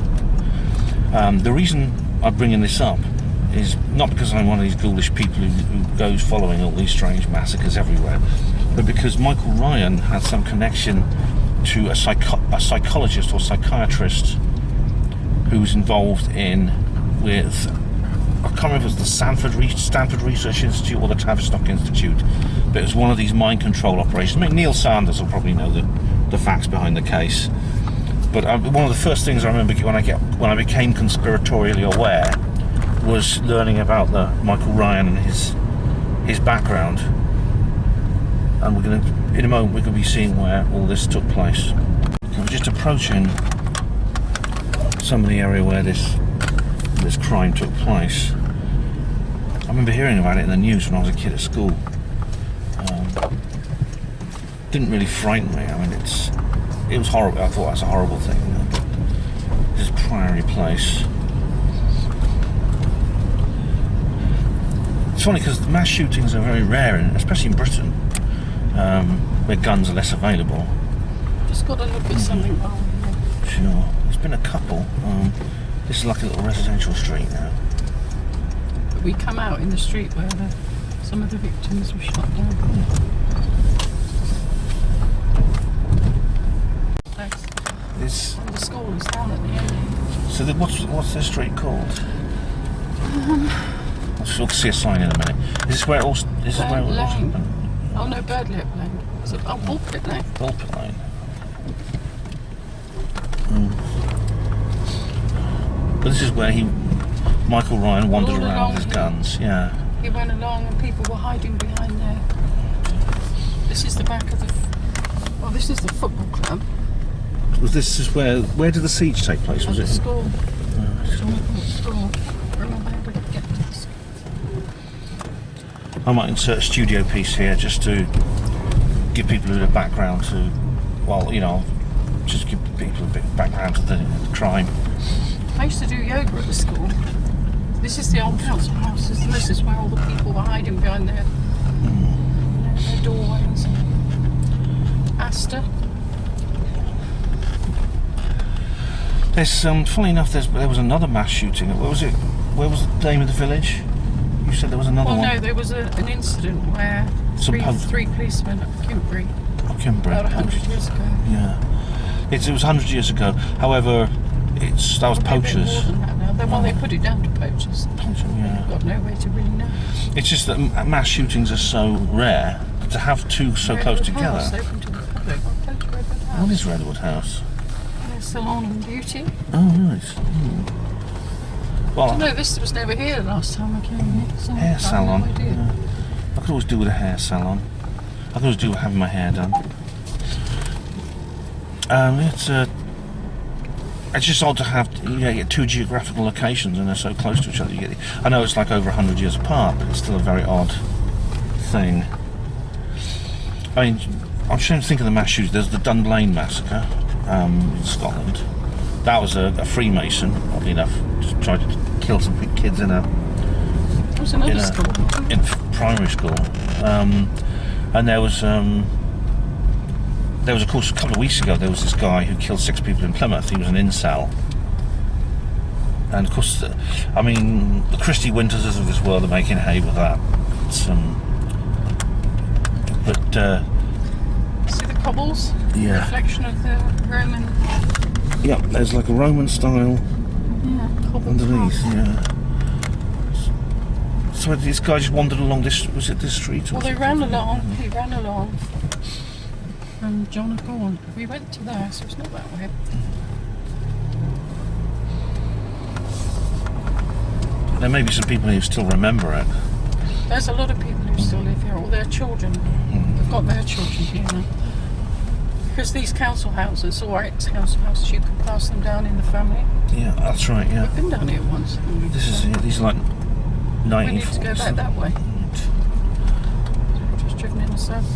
The reason I'm bringing this up is not because I'm one of these ghoulish people who goes following all these strange massacres everywhere, but because Michael Ryan had some connection to a psychologist or psychiatrist who was involved with, I can't remember if it was the Stanford Research Institute or the Tavistock Institute, but it was one of these mind control operations. I mean, Neil Sanders will probably know the facts behind the case. But one of the first things I remember when I became conspiratorially aware was learning about the Michael Ryan and his background. And in a moment we're going to be seeing where all this took place. We're just approaching some of the area where this crime took place. I remember hearing about it in the news when I was a kid at school. Didn't really frighten me. I mean, it was horrible. I thought that's a horrible thing. But this Priory Place. It's funny because mass shootings are very rare, especially in Britain, where guns are less available. Just got to look at something wrong. Sure. There's been a couple. This is like a little residential street now. But we come out in the street where some of the victims were shot down. And the school is down at the end. So what's this street called? We'll see a sign in a minute. Is this where it all happened? Oh no, Birdlip Lane. Bullpit Lane. Bullpit Lane. But this is where Michael Ryan wandered All around along with his here. guns. Yeah. He went along and people were hiding behind there. This is the back of the... Well, this is the football club. Was this is where did the siege take place? Was And it? the school. School. I remember how to get to the school. I might insert a studio piece here just to give people a bit of background to, well, you know, just give people a bit of background to the crime. I used to do yoga at the school. This is the old council house. This is where all the people were hiding behind their doorways. Astor. There's funny enough, there was another mass shooting. Where was it? Where was the name of the village? You said there was another Well, one. no, there was an incident where Some three policemen at Newbury Kimber. about 100 years ago. Yeah. It was 100 years ago. However, that was Probably a bit poachers. more than that now. Well, they put it down to poachers. Yeah. Got no way to really know. It's just that mass shootings are so rare to have two so close Redwood together. House, open to the public. Go to Redwood House. What is Redwood House? There's Salon and Beauty. Oh, nice. Well, No, this was never here last time I came here. So hair I have salon. No idea. Yeah. I could always do with a hair salon. I could always do with having my hair done. It's just odd to have you get two geographical locations and they're so close to each other. I know it's like over 100 years apart, but it's still a very odd thing. I mean, I'm trying to think of the mass shootings. There's the Dunblane massacre in Scotland. That was a Freemason, oddly enough, just tried to kill some kids in It was another school. in primary school. And there was of course a couple of weeks ago there was this guy who killed 6 people in Plymouth. He was an incel, and of course the Christy Winterses of this world are making hay with that. See the cobbles? Yeah. Reflection of the Roman. Yeah, there's like a Roman style Yeah, cobbles. underneath. Yeah. So this guy just wandered along this. Was it this street? Or Well, they ran along. He ran along. And John had gone. We went to there, so it's not that way. There may be some people who still remember it. There's a lot of people who still live here, or their children. They've got their children here now. Because these council houses, or ex-council houses, you can pass them down in the family. Yeah, that's right. Yeah. We've been down here once. haven't we? These are like We 1940s. need to go back that way. Just driven in the south.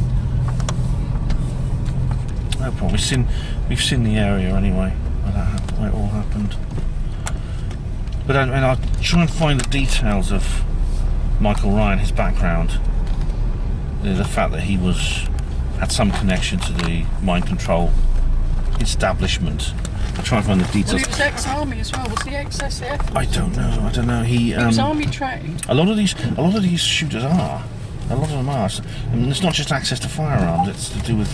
No problem. We've seen the area anyway where it all happened. But I'll try and find the details of Michael Ryan, his background, the fact that he had some connection to the mind control establishment. I'll try and find the Well, details. he was ex-army as well. Was he ex-SAF? I don't know. He was army trained. A lot of these shooters are. A lot of them are. And it's not just access to firearms. It's to do with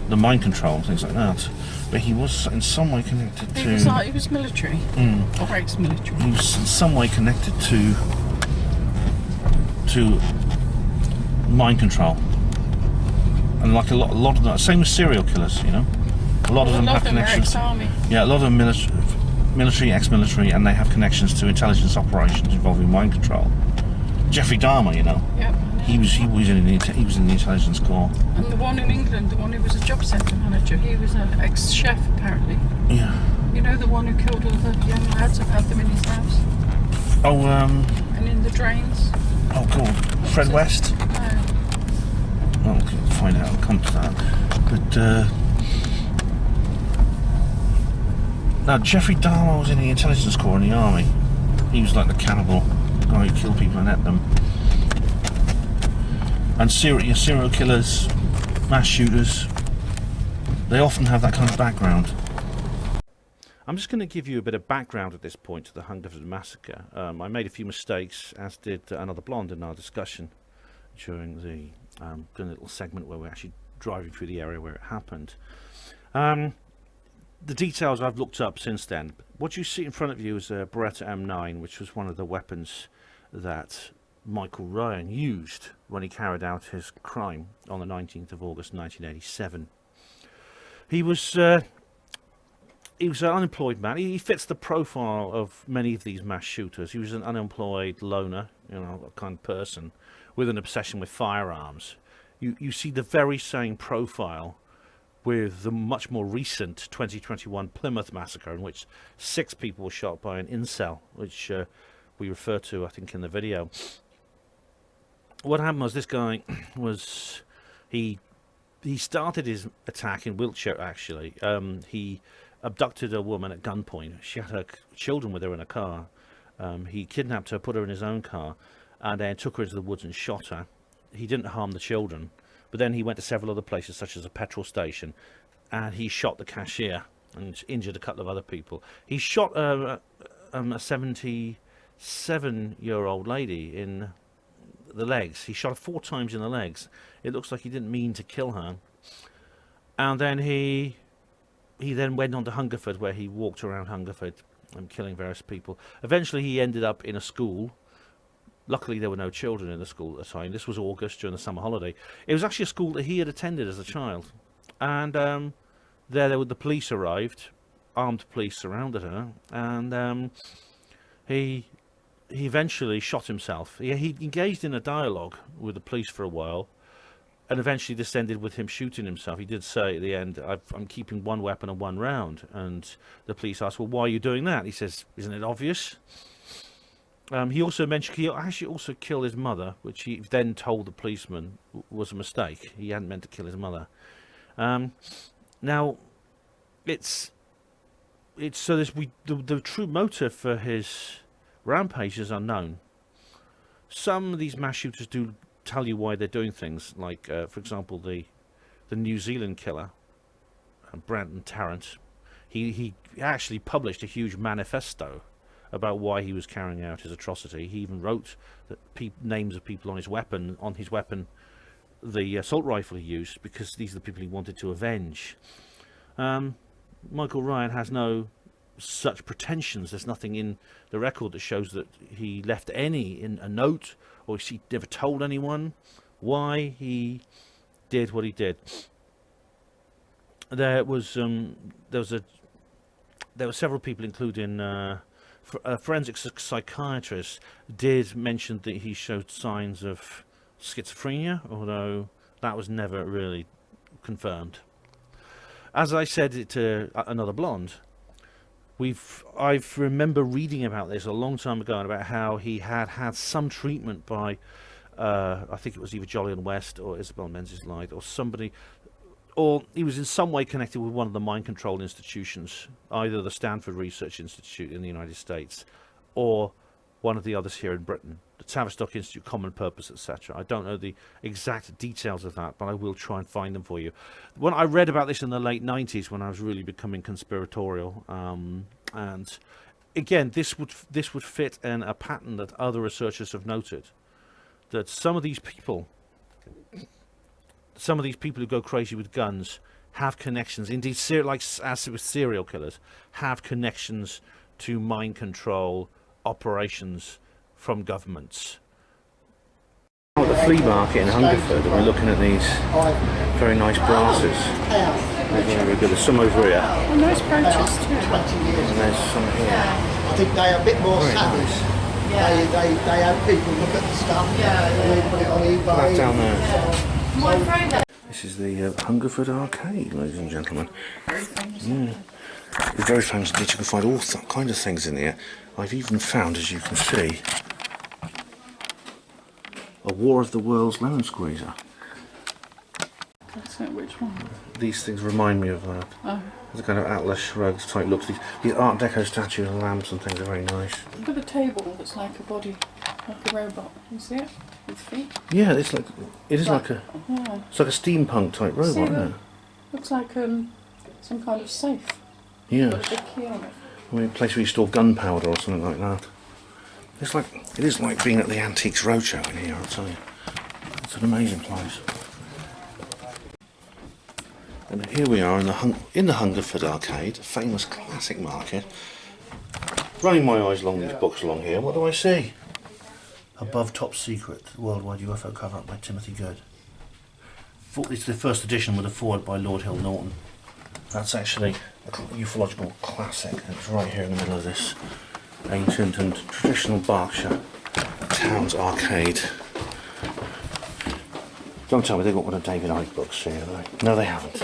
the mind control and things like that. But he was in some way connected to. He was military, or ex-military. He was in some way connected to mind control. And like a lot of that, same with serial killers, you know. A lot of them have are connections. ex-army. Yeah, a lot of them military, ex-military, and they have connections to intelligence operations involving mind control. Jeffrey Dahmer, you know. Yep. He was in the intelligence corps. And the one in England, the one who was a job centre manager, he was an ex-chef apparently. Yeah. You know the one who killed all the young lads and had them in his house? Oh, And in the drains? oh, God. Fred West? No. Well, we'll find out. I'll come to that. But, no, Jeffrey Dahmer was in the intelligence corps in the army. He was like the cannibal guy who killed people and ate them. And serial killers, mass shooters, they often have that kind of background. I'm just going to give you a bit of background at this point to the Hungerford massacre. I made a few mistakes, as did another blonde in our discussion during the little segment where we're actually driving through the area where it happened. The details I've looked up since then. What you see in front of you is a Beretta M9, which was one of the weapons that Michael Ryan used when he carried out his crime on the 19th of August 1987. He was he was an unemployed man. He fits the profile of many of these mass shooters. He was an unemployed loner, you know, a kind of person with an obsession with firearms. You see the very same profile with the much more recent 2021 Plymouth massacre, in which 6 people were shot by an incel, which we refer to, I think, in the video. What happened was this guy was... He started his attack in Wiltshire, actually. He abducted a woman at gunpoint. She had her children with her in a car. He kidnapped her, put her in his own car, and then took her into the woods and shot her. He didn't harm the children, but then he went to several other places, such as a petrol station, and he shot the cashier and injured a couple of other people. He shot a 77-year-old lady in the legs. He shot her 4 times in the legs. It looks like he didn't mean to kill her. And then he then went on to Hungerford, where he walked around Hungerford and killing various people. Eventually he ended up in a school. Luckily there were no children in the school at the time. This was August, during the summer holiday. It was actually a school that he had attended as a child. And the police arrived. Armed police surrounded her, and he eventually shot himself. He engaged in a dialogue with the police for a while, and eventually this ended with him shooting himself. He did say at the end, I'm keeping 1 weapon and 1 round. And the police asked, well, why are you doing that? He says, isn't it obvious? He also mentioned he actually also killed his mother, which he then told the policeman was a mistake. He hadn't meant to kill his mother. Now, the true motive for his rampage is unknown. Some of these mass shooters do tell you why they're doing things, like, for example, the New Zealand killer, Brenton Tarrant. He actually published a huge manifesto about why he was carrying out his atrocity. He even wrote the names of people on his weapon, the assault rifle he used, because these are the people he wanted to avenge. Michael Ryan has no such pretensions. There's nothing in the record that shows that he left any in a note, or he never told anyone why he did what he did. There were several people, including a forensic psychiatrist, did mention that he showed signs of schizophrenia, although that was never really confirmed. As I said to Another Blonde, I remember reading about this a long time ago, and about how he had some treatment by I think it was either Jolyon West or Isabel Menzies Light or somebody, or he was in some way connected with one of the mind control institutions, either the Stanford Research Institute in the United States or one of the others here in Britain, the Tavistock Institute, Common Purpose, etc. I don't know the exact details of that, but I will try and find them for you. When I read about this in the late 90s, when I was really becoming conspiratorial, and again, this would fit in a pattern that other researchers have noted, that some of these people who go crazy with guns have connections, indeed, like as with serial killers, have connections to mind control operations from governments. At the flea market in Hungerford, and we're looking at these very nice brasses. They're very good. There's some over here. Oh, nice brooches too. And there's some here. I think they are a bit more savage. Nice. They have people look at the stuff and they put it on eBay. That down there. This is the Hungerford Arcade, ladies and gentlemen. It's very famous indeed. You can find all kind of things in here. I've even found, as you can see, a War of the Worlds lemon squeezer. That's it, which one? These things remind me of that. Oh. The kind of Atlas Shrugged type looks. These Art Deco statues and lamps and things are very nice. Look at the table that's like a body, like a robot. You see it? With feet? Yeah, it's like it's like a steampunk type robot, see, isn't it? Looks like some kind of safe. Yes. Got a big key on it. I mean, a place where you store gunpowder or something like that. It is like being at the Antiques Roadshow in here, I'll tell you. It's an amazing place. And here we are in the Hungerford Arcade, a famous classic market. Running my eyes along these books along here, what do I see? Above Top Secret, the Worldwide UFO cover-up by Timothy Good. It's the first edition with a foreword by Lord Hill Norton. That's actually a ufological classic. It's right here in the middle of this ancient and traditional Berkshire Towns arcade. Don't tell me they've got one of David Icke books here, have they? No, they haven't.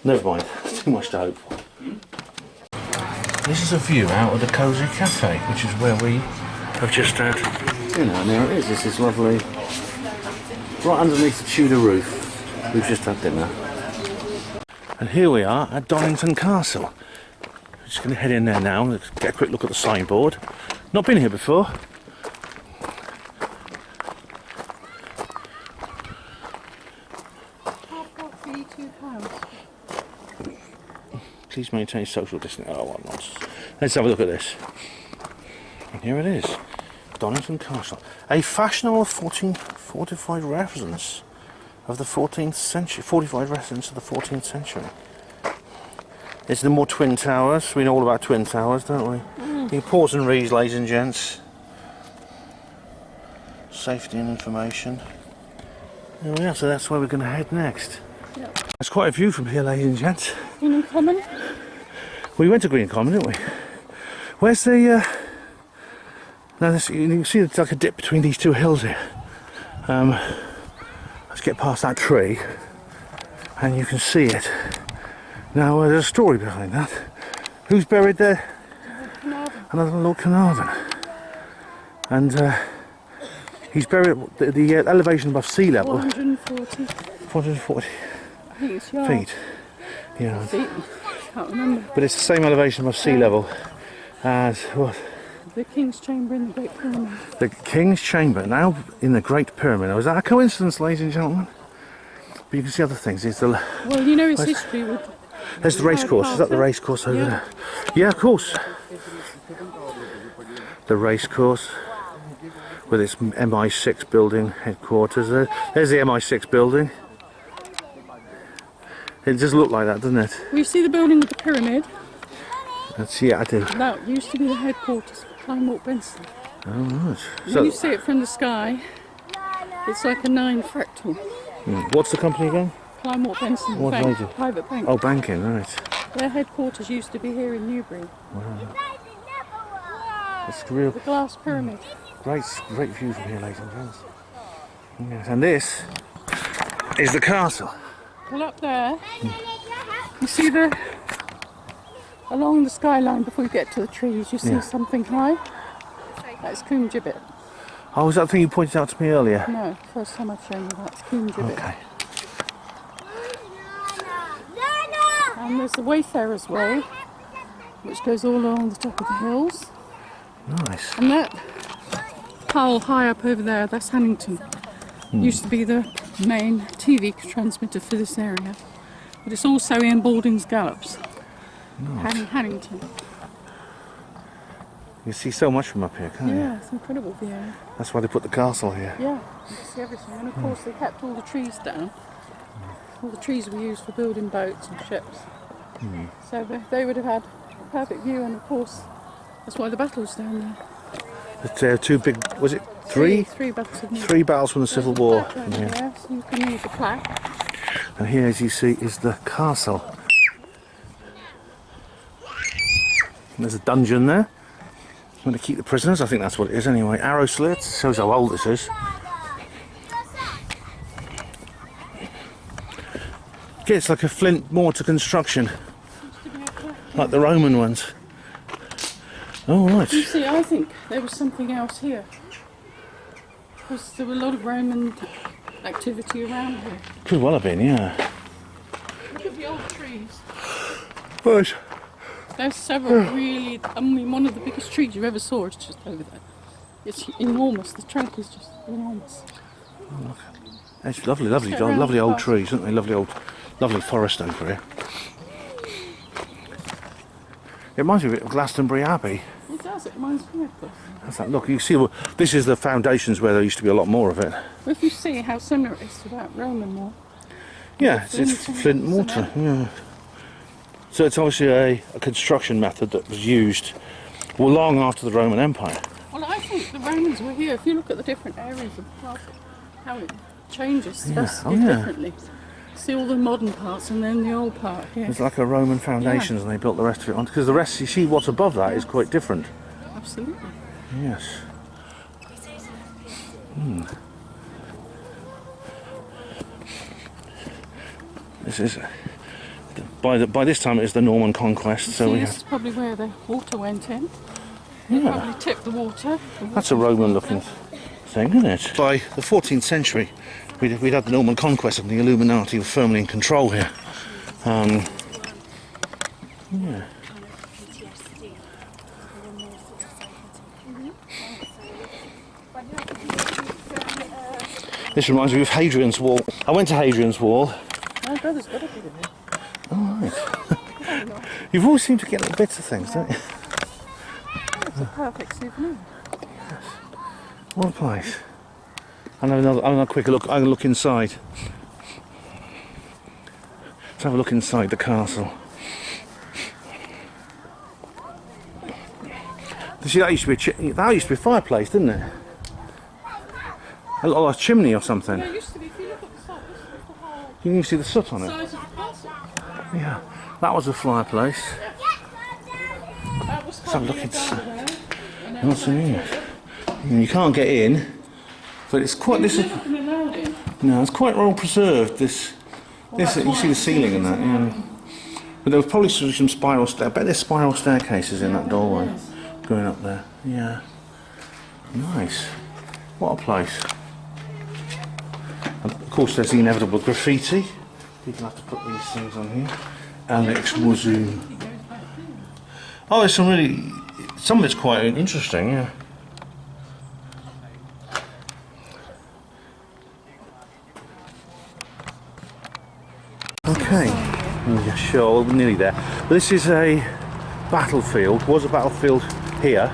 Never mind, it's too much to hope for. This is a view out of the Cosy Cafe, which is where we have just had dinner. And there it is, this is lovely. Right underneath the Tudor roof, we've just had dinner. And here we are at Donington Castle. I'm just going to head in there now and get a quick look at the signboard. Not been here before. Please maintain social distancing. Oh, what nonsense. Let's have a look at this. And here it is. Donington Castle. A fashionable fortified residence of the 14th century. Fortified residence of the 14th century. There's the more twin towers. We know all about twin towers, don't we? You can pause and read, ladies and gents. Safety and information. There we are, so that's where we're going to head next. Yep. There's quite a view from here, ladies and gents. Green Common? We went to Green Common, didn't we? Where's the... Now, this, you can see it's like a dip between these two hills here. Let's get past that tree, and you can see it. Now, there's a story behind that. Who's buried there? Another Lord Carnarvon. And he's buried at the elevation above sea level. 440. 440 I think it's yards. feet. Yeah. Feet. Can't remember. But it's the same elevation above sea level as what? The King's Chamber in the Great Pyramid. The King's Chamber, now in the Great Pyramid. Now, is that a coincidence, ladies and gentlemen? But you can see other things. There's the, well, you know its history with... There's the race course. Is that the race course over there? Yeah, of course. The race course with its MI6 building headquarters. There's the MI6 building. It does look like that, doesn't it? Well, you see the building with the pyramid? Yeah, I do. That used to be the headquarters for Kleinmort Benson. Oh, right. When you see it from the sky, it's like a 9 fractal. What's the company again? Kleinmort Benson What Bank, do they do? private bank. Oh, banking, right. Their headquarters used to be here in Newbury. Wow. It's real. The glass pyramid. Great view from here, ladies and gents. Yes, and this is the castle. Well, up there, you see along the skyline before you get to the trees, you see something high. That's Coombe Gibbet. Oh, was that the thing you pointed out to me earlier? No, first time I've shown you that's Coombe Gibbet. Okay. And there's the Wayfarer's Way, which goes all along the top of the hills. Nice. And that pole high up over there, that's Hannington. Used to be the main TV transmitter for this area. But it's also Ian Balding's Gallops. Nice. Hannington. You see so much from up here, can't you? Yeah, it's an incredible view. That's why they put the castle here. Yeah, you can see everything. And of course they kept all the trees down. All the trees were used for building boats and ships. So they would have had a perfect view, and of course that's why the battle's down there. But there are two big, was it three? Three battles of Newbury. 3 battles from the Civil War. Right there, so you can read the plaque. And here, as you see, is the castle. And there's a dungeon there. I'm going to keep the prisoners, I think that's what it is anyway. Arrow slits, shows how old this is. Yeah, it's like a flint mortar construction, like the Roman ones. Oh, right. You see, I think there was something else here. Because there were a lot of Roman activity around here. Could well have been, yeah. Look at the old trees. But There's several really, I mean, one of the biggest trees you ever saw is just over there. It's enormous, the trunk is just enormous. it's lovely, lovely old trees, aren't they? Lovely forest over here. It reminds me a bit of Glastonbury Abbey. It does, it reminds me of this. That's that look. You see, well, this is the foundations where there used to be a lot more of it. Well, if you see how similar it is to that Roman wall. Yeah, it's flint mortar. Yeah. So it's obviously a construction method that was used long after the Roman Empire. Well, I think the Romans were here. If you look at the different areas of the castle, how it changes differently. See all the modern parts and then the old part here. It's like a Roman foundations, and they built the rest of it on, because the rest, you see what's above that is quite different. Absolutely. Yes. This is by this time it is the Norman conquest, so we this have. is probably where the water went in. They probably tipped the water. That's a Roman-looking thing, isn't it? By the 14th century, we'd had the Norman conquest, and the Illuminati were firmly in control here. Yeah. This reminds me of Hadrian's Wall. I went to Hadrian's Wall. My brother's got a bit of it. Oh, right. You've always seemed to get little bits of things, don't you? It's a perfect souvenir. What a place. I'll have another quick look. I'll look inside. Let's have a look inside the castle. You see, that used to be a fireplace, didn't it? A little like a chimney or something. Yeah, it used to be. If you look at the side, this was the whole You can see the soot on it. size of the castle. Yeah, that was a fireplace. That was Let's have a look probably a inside. garden. And that What's was in here? You can't get in, but it's quite. This is never been allowed in. no, it's quite well preserved. This you see the ceiling and that. Yeah. But there was probably some spiral stair. I bet there's spiral staircases in that doorway going up there. Yeah, nice. What a place. And of course, there's the inevitable graffiti. People have to put these things on here. Alex Wazoo. Oh, there's some really. Some of it's quite interesting. Yeah. Okay, yeah, sure, we're nearly there. But this is a battlefield, was a battlefield here.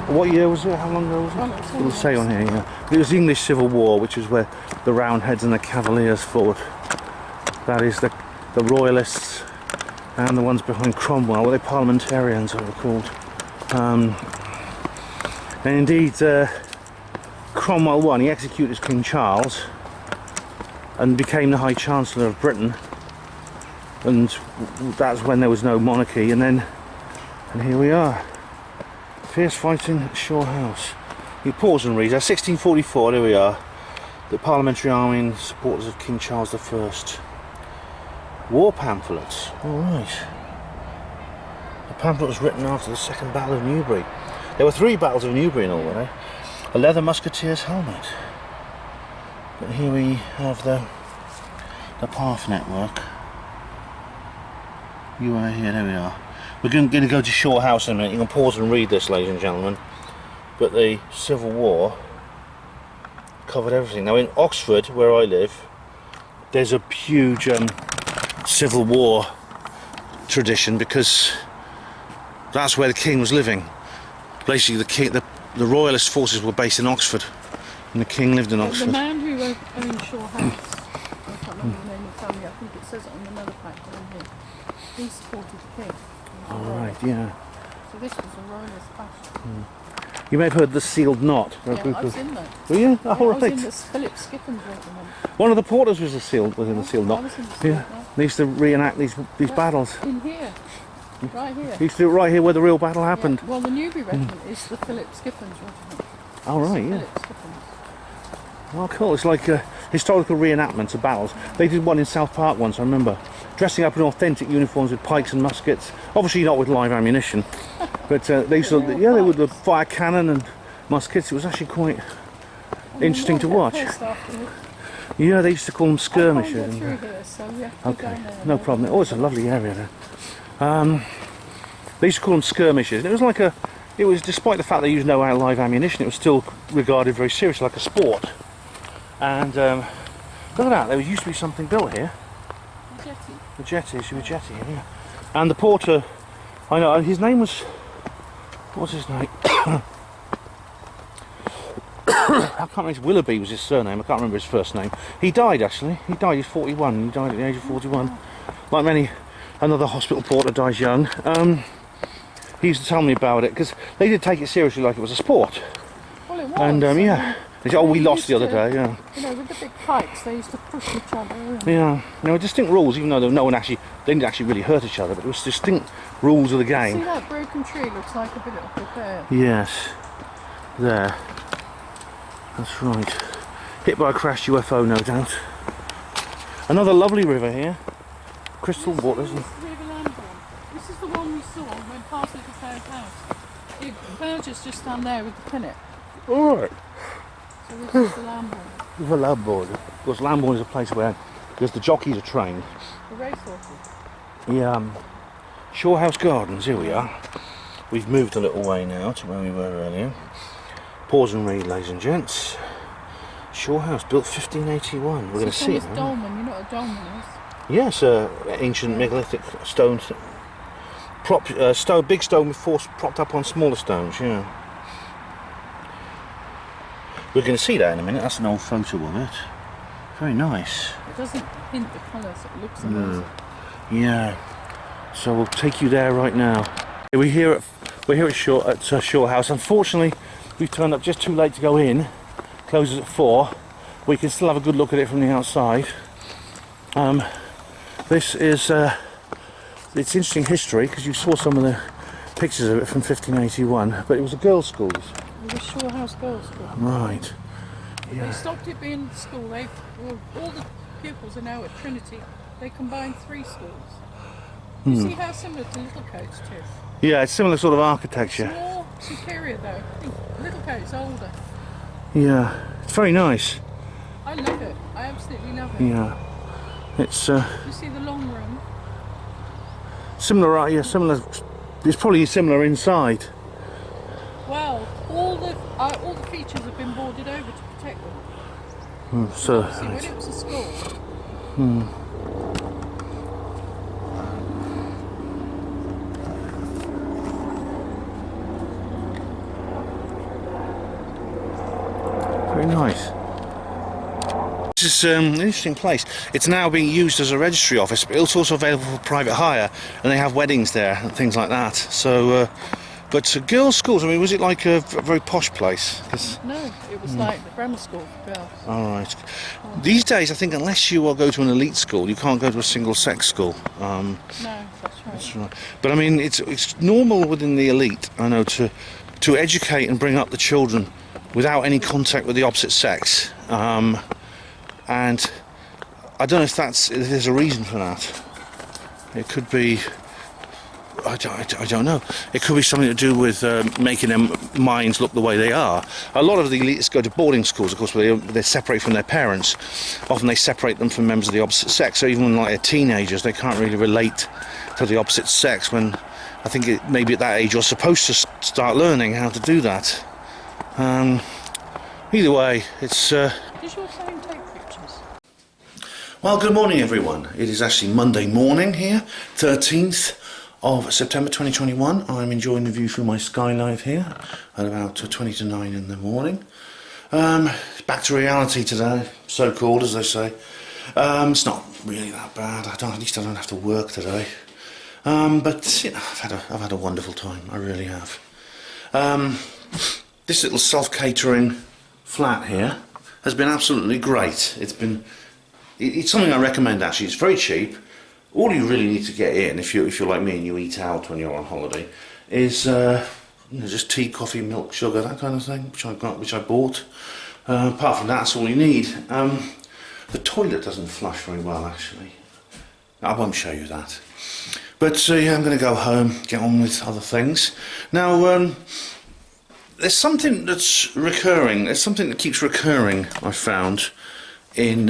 What year was it? How long ago was it? It'll say on here, yeah. It was the English Civil War, which is where the Roundheads and the Cavaliers fought. That is the Royalists and the ones behind Cromwell, were they parliamentarians, what they were called. And indeed, Cromwell won, he executed King Charles and became the High Chancellor of Britain, and that's when there was no monarchy, and here we are. Fierce fighting at Shaw House. You pause and read. 1644, there we are. The Parliamentary Army and supporters of King Charles I. War pamphlets. Alright. The pamphlet was written after the Second Battle of Newbury. There were 3 battles of Newbury in all, were there? A leather musketeer's helmet. But here we have the path network. You are here, there we are. We're going to go to Shaw House in a minute. You can pause and read this, ladies and gentlemen. But the Civil War covered everything. Now in Oxford, where I live, there's a huge Civil War tradition, because that's where the king was living. Basically, the royalist forces were based in Oxford, and the king lived in Oxford. The man who owned Shaw House, I can't remember the name of the family, I think it says it on another plaque down here. He supported the king. All right, yeah. So this was a royalist fashion. You may have heard the sealed knot. Yeah, I was in that. Were you? I Oh, was in right. the Philip Skippons regiment. One of the porters was in the sealed I knot. was in the sealed Yeah. knot. They used to reenact these battles. In here, right here. They used to do it right here where the real battle happened. Yeah. Well, the Newbury regiment is the Philip Skippons regiment. Oh, right, yeah. Philip Skippons. Oh, cool. It's like historical reenactments of battles. They did one in South Park once, I remember. Dressing up in authentic uniforms with pikes and muskets. Obviously not with live ammunition. But they used to, yeah, they would fire cannon and muskets. It was actually quite interesting to watch. Yeah, they used to call them skirmishes. I can't get through here, so we have to go Okay, down there. no problem. Oh, it's a lovely area there. They used to call them skirmishes. And it was like despite the fact they used no live ammunition, it was still regarded very seriously, like a sport. And look at that, there used to be something built here. The jetty, there should be a jetty here, yeah. And the porter, I know, his name was, what's his name? I can't remember, Willoughby was his surname, I can't remember his first name. He died actually, he's 41, he died at the age of 41. Like many, another hospital porter dies young. He used to tell me about it, because they did take it seriously like it was a sport. Well, it was. And yeah, They say, oh, we They lost the used other to- day, yeah. You know, with the big pikes, they used to push each other. And Yeah, there were distinct rules, even though no one actually, they didn't actually really hurt each other, but there was distinct rules of the see game. that broken tree looks like a bit of a bear. Yes, there. That's right. Hit by a crashed UFO, no doubt. Another lovely river here. Crystal waters. This is River Lambourne. This is the one we saw when past Little South House. The verger's just down there with the pinnet. Alright. So this is the Lambourne. River Lambourne. Of course, Lambourne is a place where because the jockeys are trained. The racehorses. The Shorehouse Gardens, here we are. We've moved a little way now to where we were earlier. Pause and read, ladies and gents. Shorehouse, built 1581. We're going to see it. Thomas Dolmen, you know what a dolmen is? Yes, ancient megalithic stone. Big stone with force propped up on smaller stones, yeah. We're going to see that in a minute. That's an old photo of it. Very nice. It doesn't hint the colours, it looks amazing. Yeah. So we'll take you there right now. We're here at Shorehouse. Unfortunately, we've turned up just too late to go in. Closes at 4. We can still have a good look at it from the outside. This is it's interesting history because you saw some of the pictures of it from 1581, but it was a girls' school. It was Shorehouse Girls' School. Right. They stopped it being school. All the pupils are now at Trinity. They combined 3 schools. You see how similar to Littlecote's is? Yeah, it's similar sort of architecture. It's more superior though. I think Littlecote's older. Yeah, it's very nice. I love it. I absolutely love it. Yeah, it's You see the long room? similar. Yeah, similar. It's probably similar inside. Well, all the features have been boarded over to protect them. So. See, when it was a school. Very nice. This is an interesting place. It's now being used as a registry office, but it's also available for private hire, and they have weddings there and things like that. So, but girls' schools. I mean, was it like a very posh place? No, it was like the grammar school for girls. All right. These days, I think unless you go to an elite school, you can't go to a single-sex school. No, that's right. That's right. But I mean, it's normal within the elite, I know, to educate and bring up the children without any contact with the opposite sex. And I don't know if there's a reason for that. It could be, I don't know. It could be something to do with making their minds look the way they are. A lot of the elites go to boarding schools, of course, where they're separated from their parents. Often they separate them from members of the opposite sex. So even when they're teenagers, they can't really relate to the opposite sex. When I think maybe at that age you're supposed to start learning how to do that. Either way, it's. Does your phone take pictures? Well, good morning, everyone. It is actually Monday morning here, 13th of September 2021. I'm enjoying the view through my skylight here at about 20 to 9 in the morning. Back to reality today, so-called, as they say. It's not really that bad. At least I don't have to work today. But you know, I've had a wonderful time. I really have. This little self-catering flat here has been absolutely great. It's something I recommend actually. It's very cheap. All you really need to get in, if you're like me and you eat out when you're on holiday, is just tea, coffee, milk, sugar, that kind of thing, which I bought. Apart from that, that's all you need. The toilet doesn't flush very well actually. I won't show you that. But yeah, I'm going to go home, get on with other things. Now, there's something that's recurring. There's something that keeps recurring, I've found, in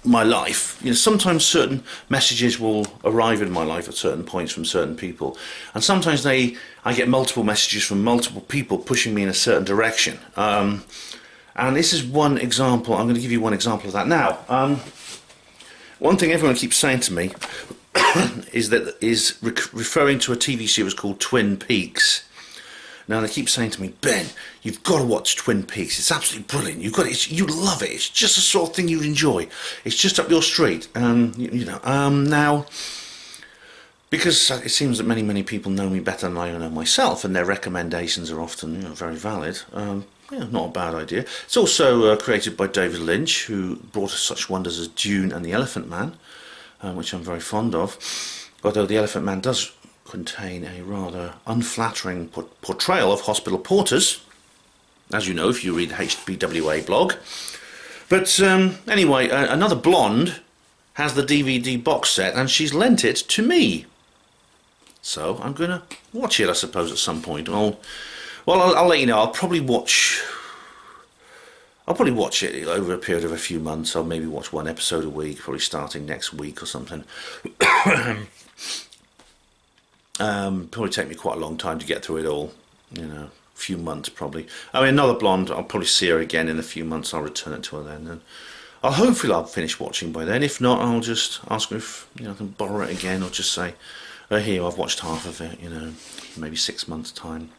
my life. You know, sometimes certain messages will arrive in my life at certain points from certain people, and sometimes I get multiple messages from multiple people pushing me in a certain direction. And this is one example. I'm going to give you one example of that now. One thing everyone keeps saying to me is referring to a TV series called Twin Peaks. Now they keep saying to me, Ben, you've got to watch Twin Peaks. It's absolutely brilliant. You love it. It's just the sort of thing you'd enjoy. It's just up your street. Now, because it seems that many people know me better than I know myself, and their recommendations are often very valid. Yeah, not a bad idea. It's also created by David Lynch, who brought us such wonders as Dune and The Elephant Man, which I'm very fond of. Although The Elephant Man does contain a rather unflattering portrayal of hospital porters, as you know if you read the HBWA blog. But anyway, Another Blonde has the DVD box set, and she's lent it to me. So I'm going to watch it, I suppose, at some point. I'll let you know. I'll probably watch it over a period of a few months. I'll maybe watch one episode a week, probably starting next week or something. Probably take me quite a long time to get through it all. You know, a few months probably. I mean, Another Blonde, I'll probably see her again in a few months. I'll return it to her then, and hopefully I'll finish watching by then. If not, I'll just ask her if I can borrow it again, or just say, here, I've watched half of it. Maybe 6 months' time.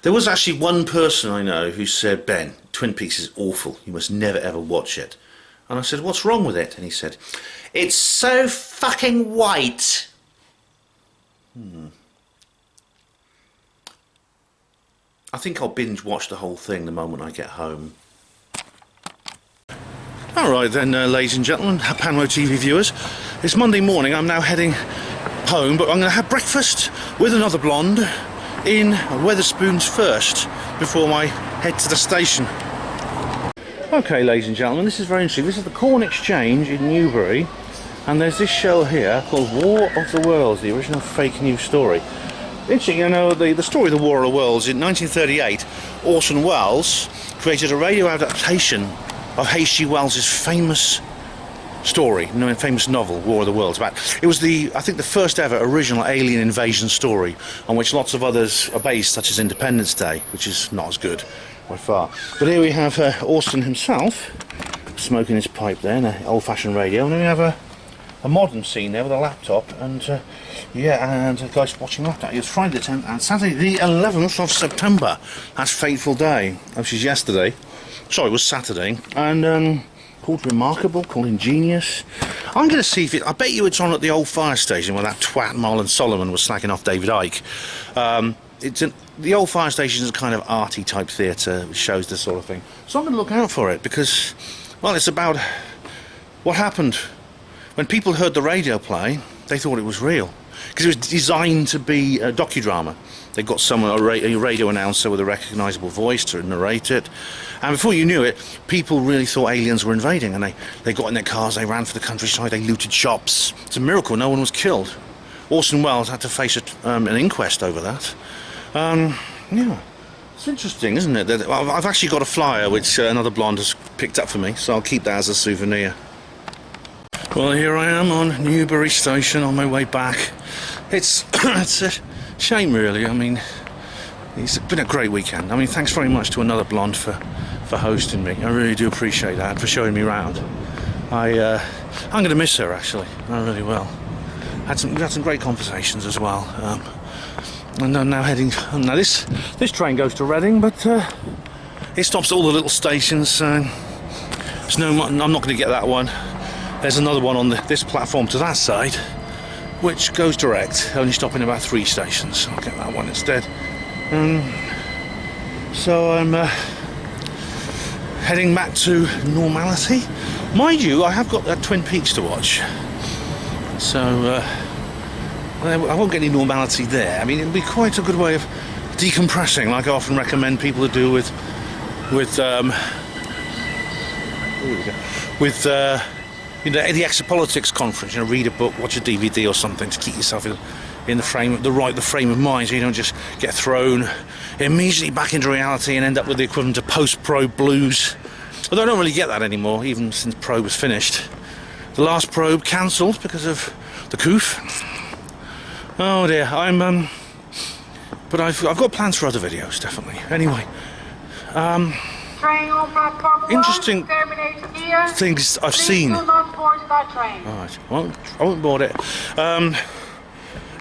There was actually one person I know who said, Ben, Twin Peaks is awful. You must never ever watch it. And I said, what's wrong with it? And he said, it's so fucking white. I think I'll binge watch the whole thing the moment I get home. Alright then, ladies and gentlemen, Panwo TV viewers. It's Monday morning. I'm now heading home, but I'm going to have breakfast with Another Blonde in Wetherspoons first, before I head to the station. Okay, ladies and gentlemen, this is very interesting. This is the Corn Exchange in Newbury, and there's this show here called War of the Worlds, the original fake news story. Interesting, the story of the War of the Worlds. In 1938, Orson Welles created a radio adaptation of H.G. Wells's famous story, famous novel, War of the Worlds. It was I think the first ever original alien invasion story, on which lots of others are based, such as Independence Day, which is not as good by far. But here we have Orson himself smoking his pipe there in an old-fashioned radio, and then we have a modern scene there with a laptop, and and a guy's watching that. It's Friday the 10th and Saturday the 11th of September. That's fateful day, which is yesterday. Sorry, it was Saturday, and called Remarkable, called Ingenious. I'm going to see if I bet you it's on at the old fire station where that twat Marlon Solomon was slacking off David Icke. The old fire station is a kind of arty type theatre which shows this sort of thing. So I'm going to look out for it because, well, it's about what happened when people heard the radio play. They thought it was real because it was designed to be a docudrama. They got a radio announcer with a recognisable voice to narrate it, and before you knew it, people really thought aliens were invading, and they got in their cars, they ran for the countryside, they looted shops. It's a miracle no one was killed. Orson Welles had to face an inquest over that. Yeah, it's interesting, isn't it? I've actually got a flyer which Another Blonde has picked up for me, so I'll keep that as a souvenir. Well, here I am on Newbury Station on my way back. It's a shame, really. I mean, it's been a great weekend. I mean, thanks very much to Another Blonde for hosting me. I really do appreciate that, for showing me around. I'm going to miss her, actually. I really will. We've had some great conversations as well. And I'm now heading. Now this train goes to Reading, but it stops at all the little stations. So I'm not going to get that one. There's another one on this platform to that side, which goes direct, only stopping about 3 stations. So I'll get that one instead. So I'm heading back to normality. Mind you, I have got Twin Peaks to watch, so I won't get any normality there. I mean, it'll be quite a good way of decompressing, like I often recommend people to do with the Exopolitics conference. Read a book, watch a DVD or something to keep yourself in the frame of mind, so you don't just get thrown immediately back into reality and end up with the equivalent of post-probe blues. Although I don't really get that anymore, even since Probe was finished. The last Probe cancelled because of the coof. Oh dear, but I've got plans for other videos, definitely. Anyway, interesting things I've seen. Alright, I won't board it.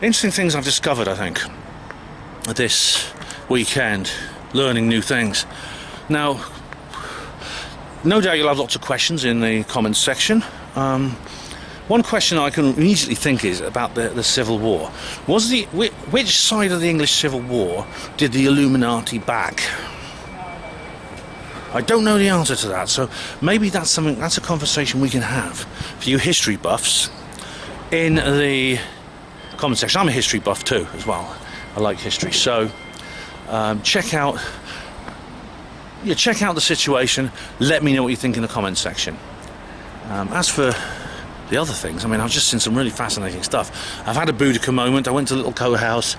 Interesting things I've discovered, I think, this weekend, learning new things. Now, no doubt you'll have lots of questions in the comments section. One question I can immediately think is about the Civil War. Which side of the English Civil War did the Illuminati back? I don't know the answer to that, so maybe that's something, that's a conversation we can have for you history buffs in the comment section. I'm a history buff too, as well. I like history, so check out the situation. Let me know what you think in the comment section. As for the other things, I mean, I've just seen some really fascinating stuff. I've had a Boudica moment. I went to Little Co-House.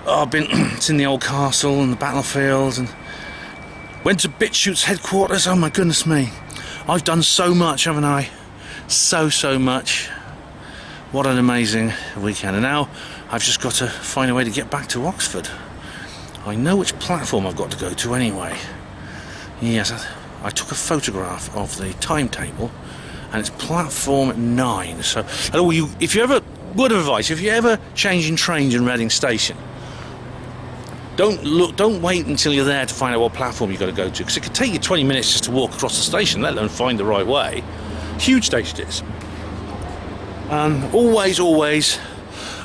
Oh, I've been it's in the old castle and the battlefields, and went to BitChute's headquarters. Oh my goodness me, I've done so much, haven't I? So much. What an amazing weekend. And now I've just got to find a way to get back to Oxford. I know which platform I've got to go to anyway. Yes, I took a photograph of the timetable, and it's platform 9. So, if you ever, word of advice, if you're ever changing trains in Reading Station, don't wait until you're there to find out what platform you've got to go to, because it could take you 20 minutes just to walk across the station, let alone find the right way. Huge station it is. And always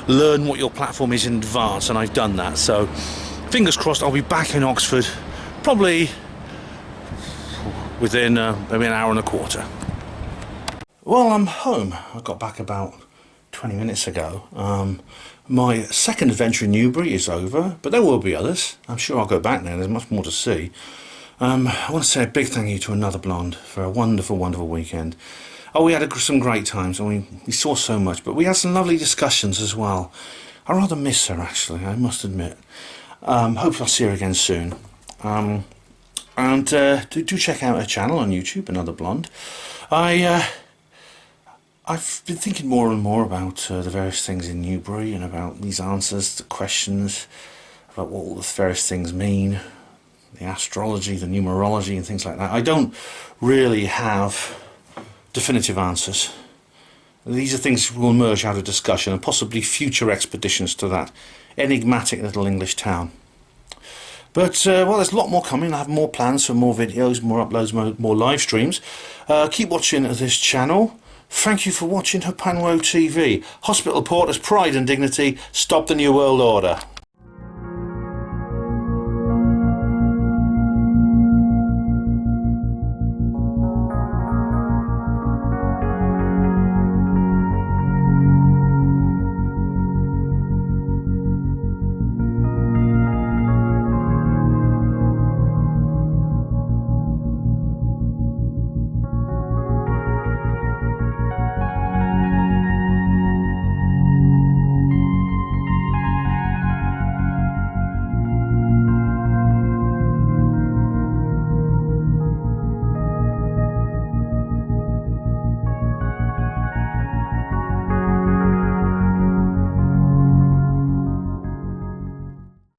learn what your platform is in advance, and I've done that. So fingers crossed I'll be back in Oxford probably within maybe an hour and a quarter. Well, I'm home. I got back about 20 minutes ago. My second adventure in Newbury is over, but there will be others. I'm sure I'll go back there. There's much more to see. I want to say a big thank you to Another Blonde for a wonderful weekend. Oh, we had some great times, and we saw so much, but we had some lovely discussions as well. I rather miss her, actually, I must admit. Hope I'll see her again soon. Do check out her channel on YouTube, Another Blonde. I've been thinking more and more about the various things in Newbury, and about these answers to questions, about what all the various things mean, the astrology, the numerology and things like that. I don't really have definitive answers. These are things that will emerge out of discussion and possibly future expeditions to that enigmatic little English town. But, well, there's a lot more coming. I have more plans for more videos, more uploads, more live streams. Keep watching this channel. Thank you for watching Hopanwo TV. Hospital Porters, Pride and Dignity. Stop the New World Order.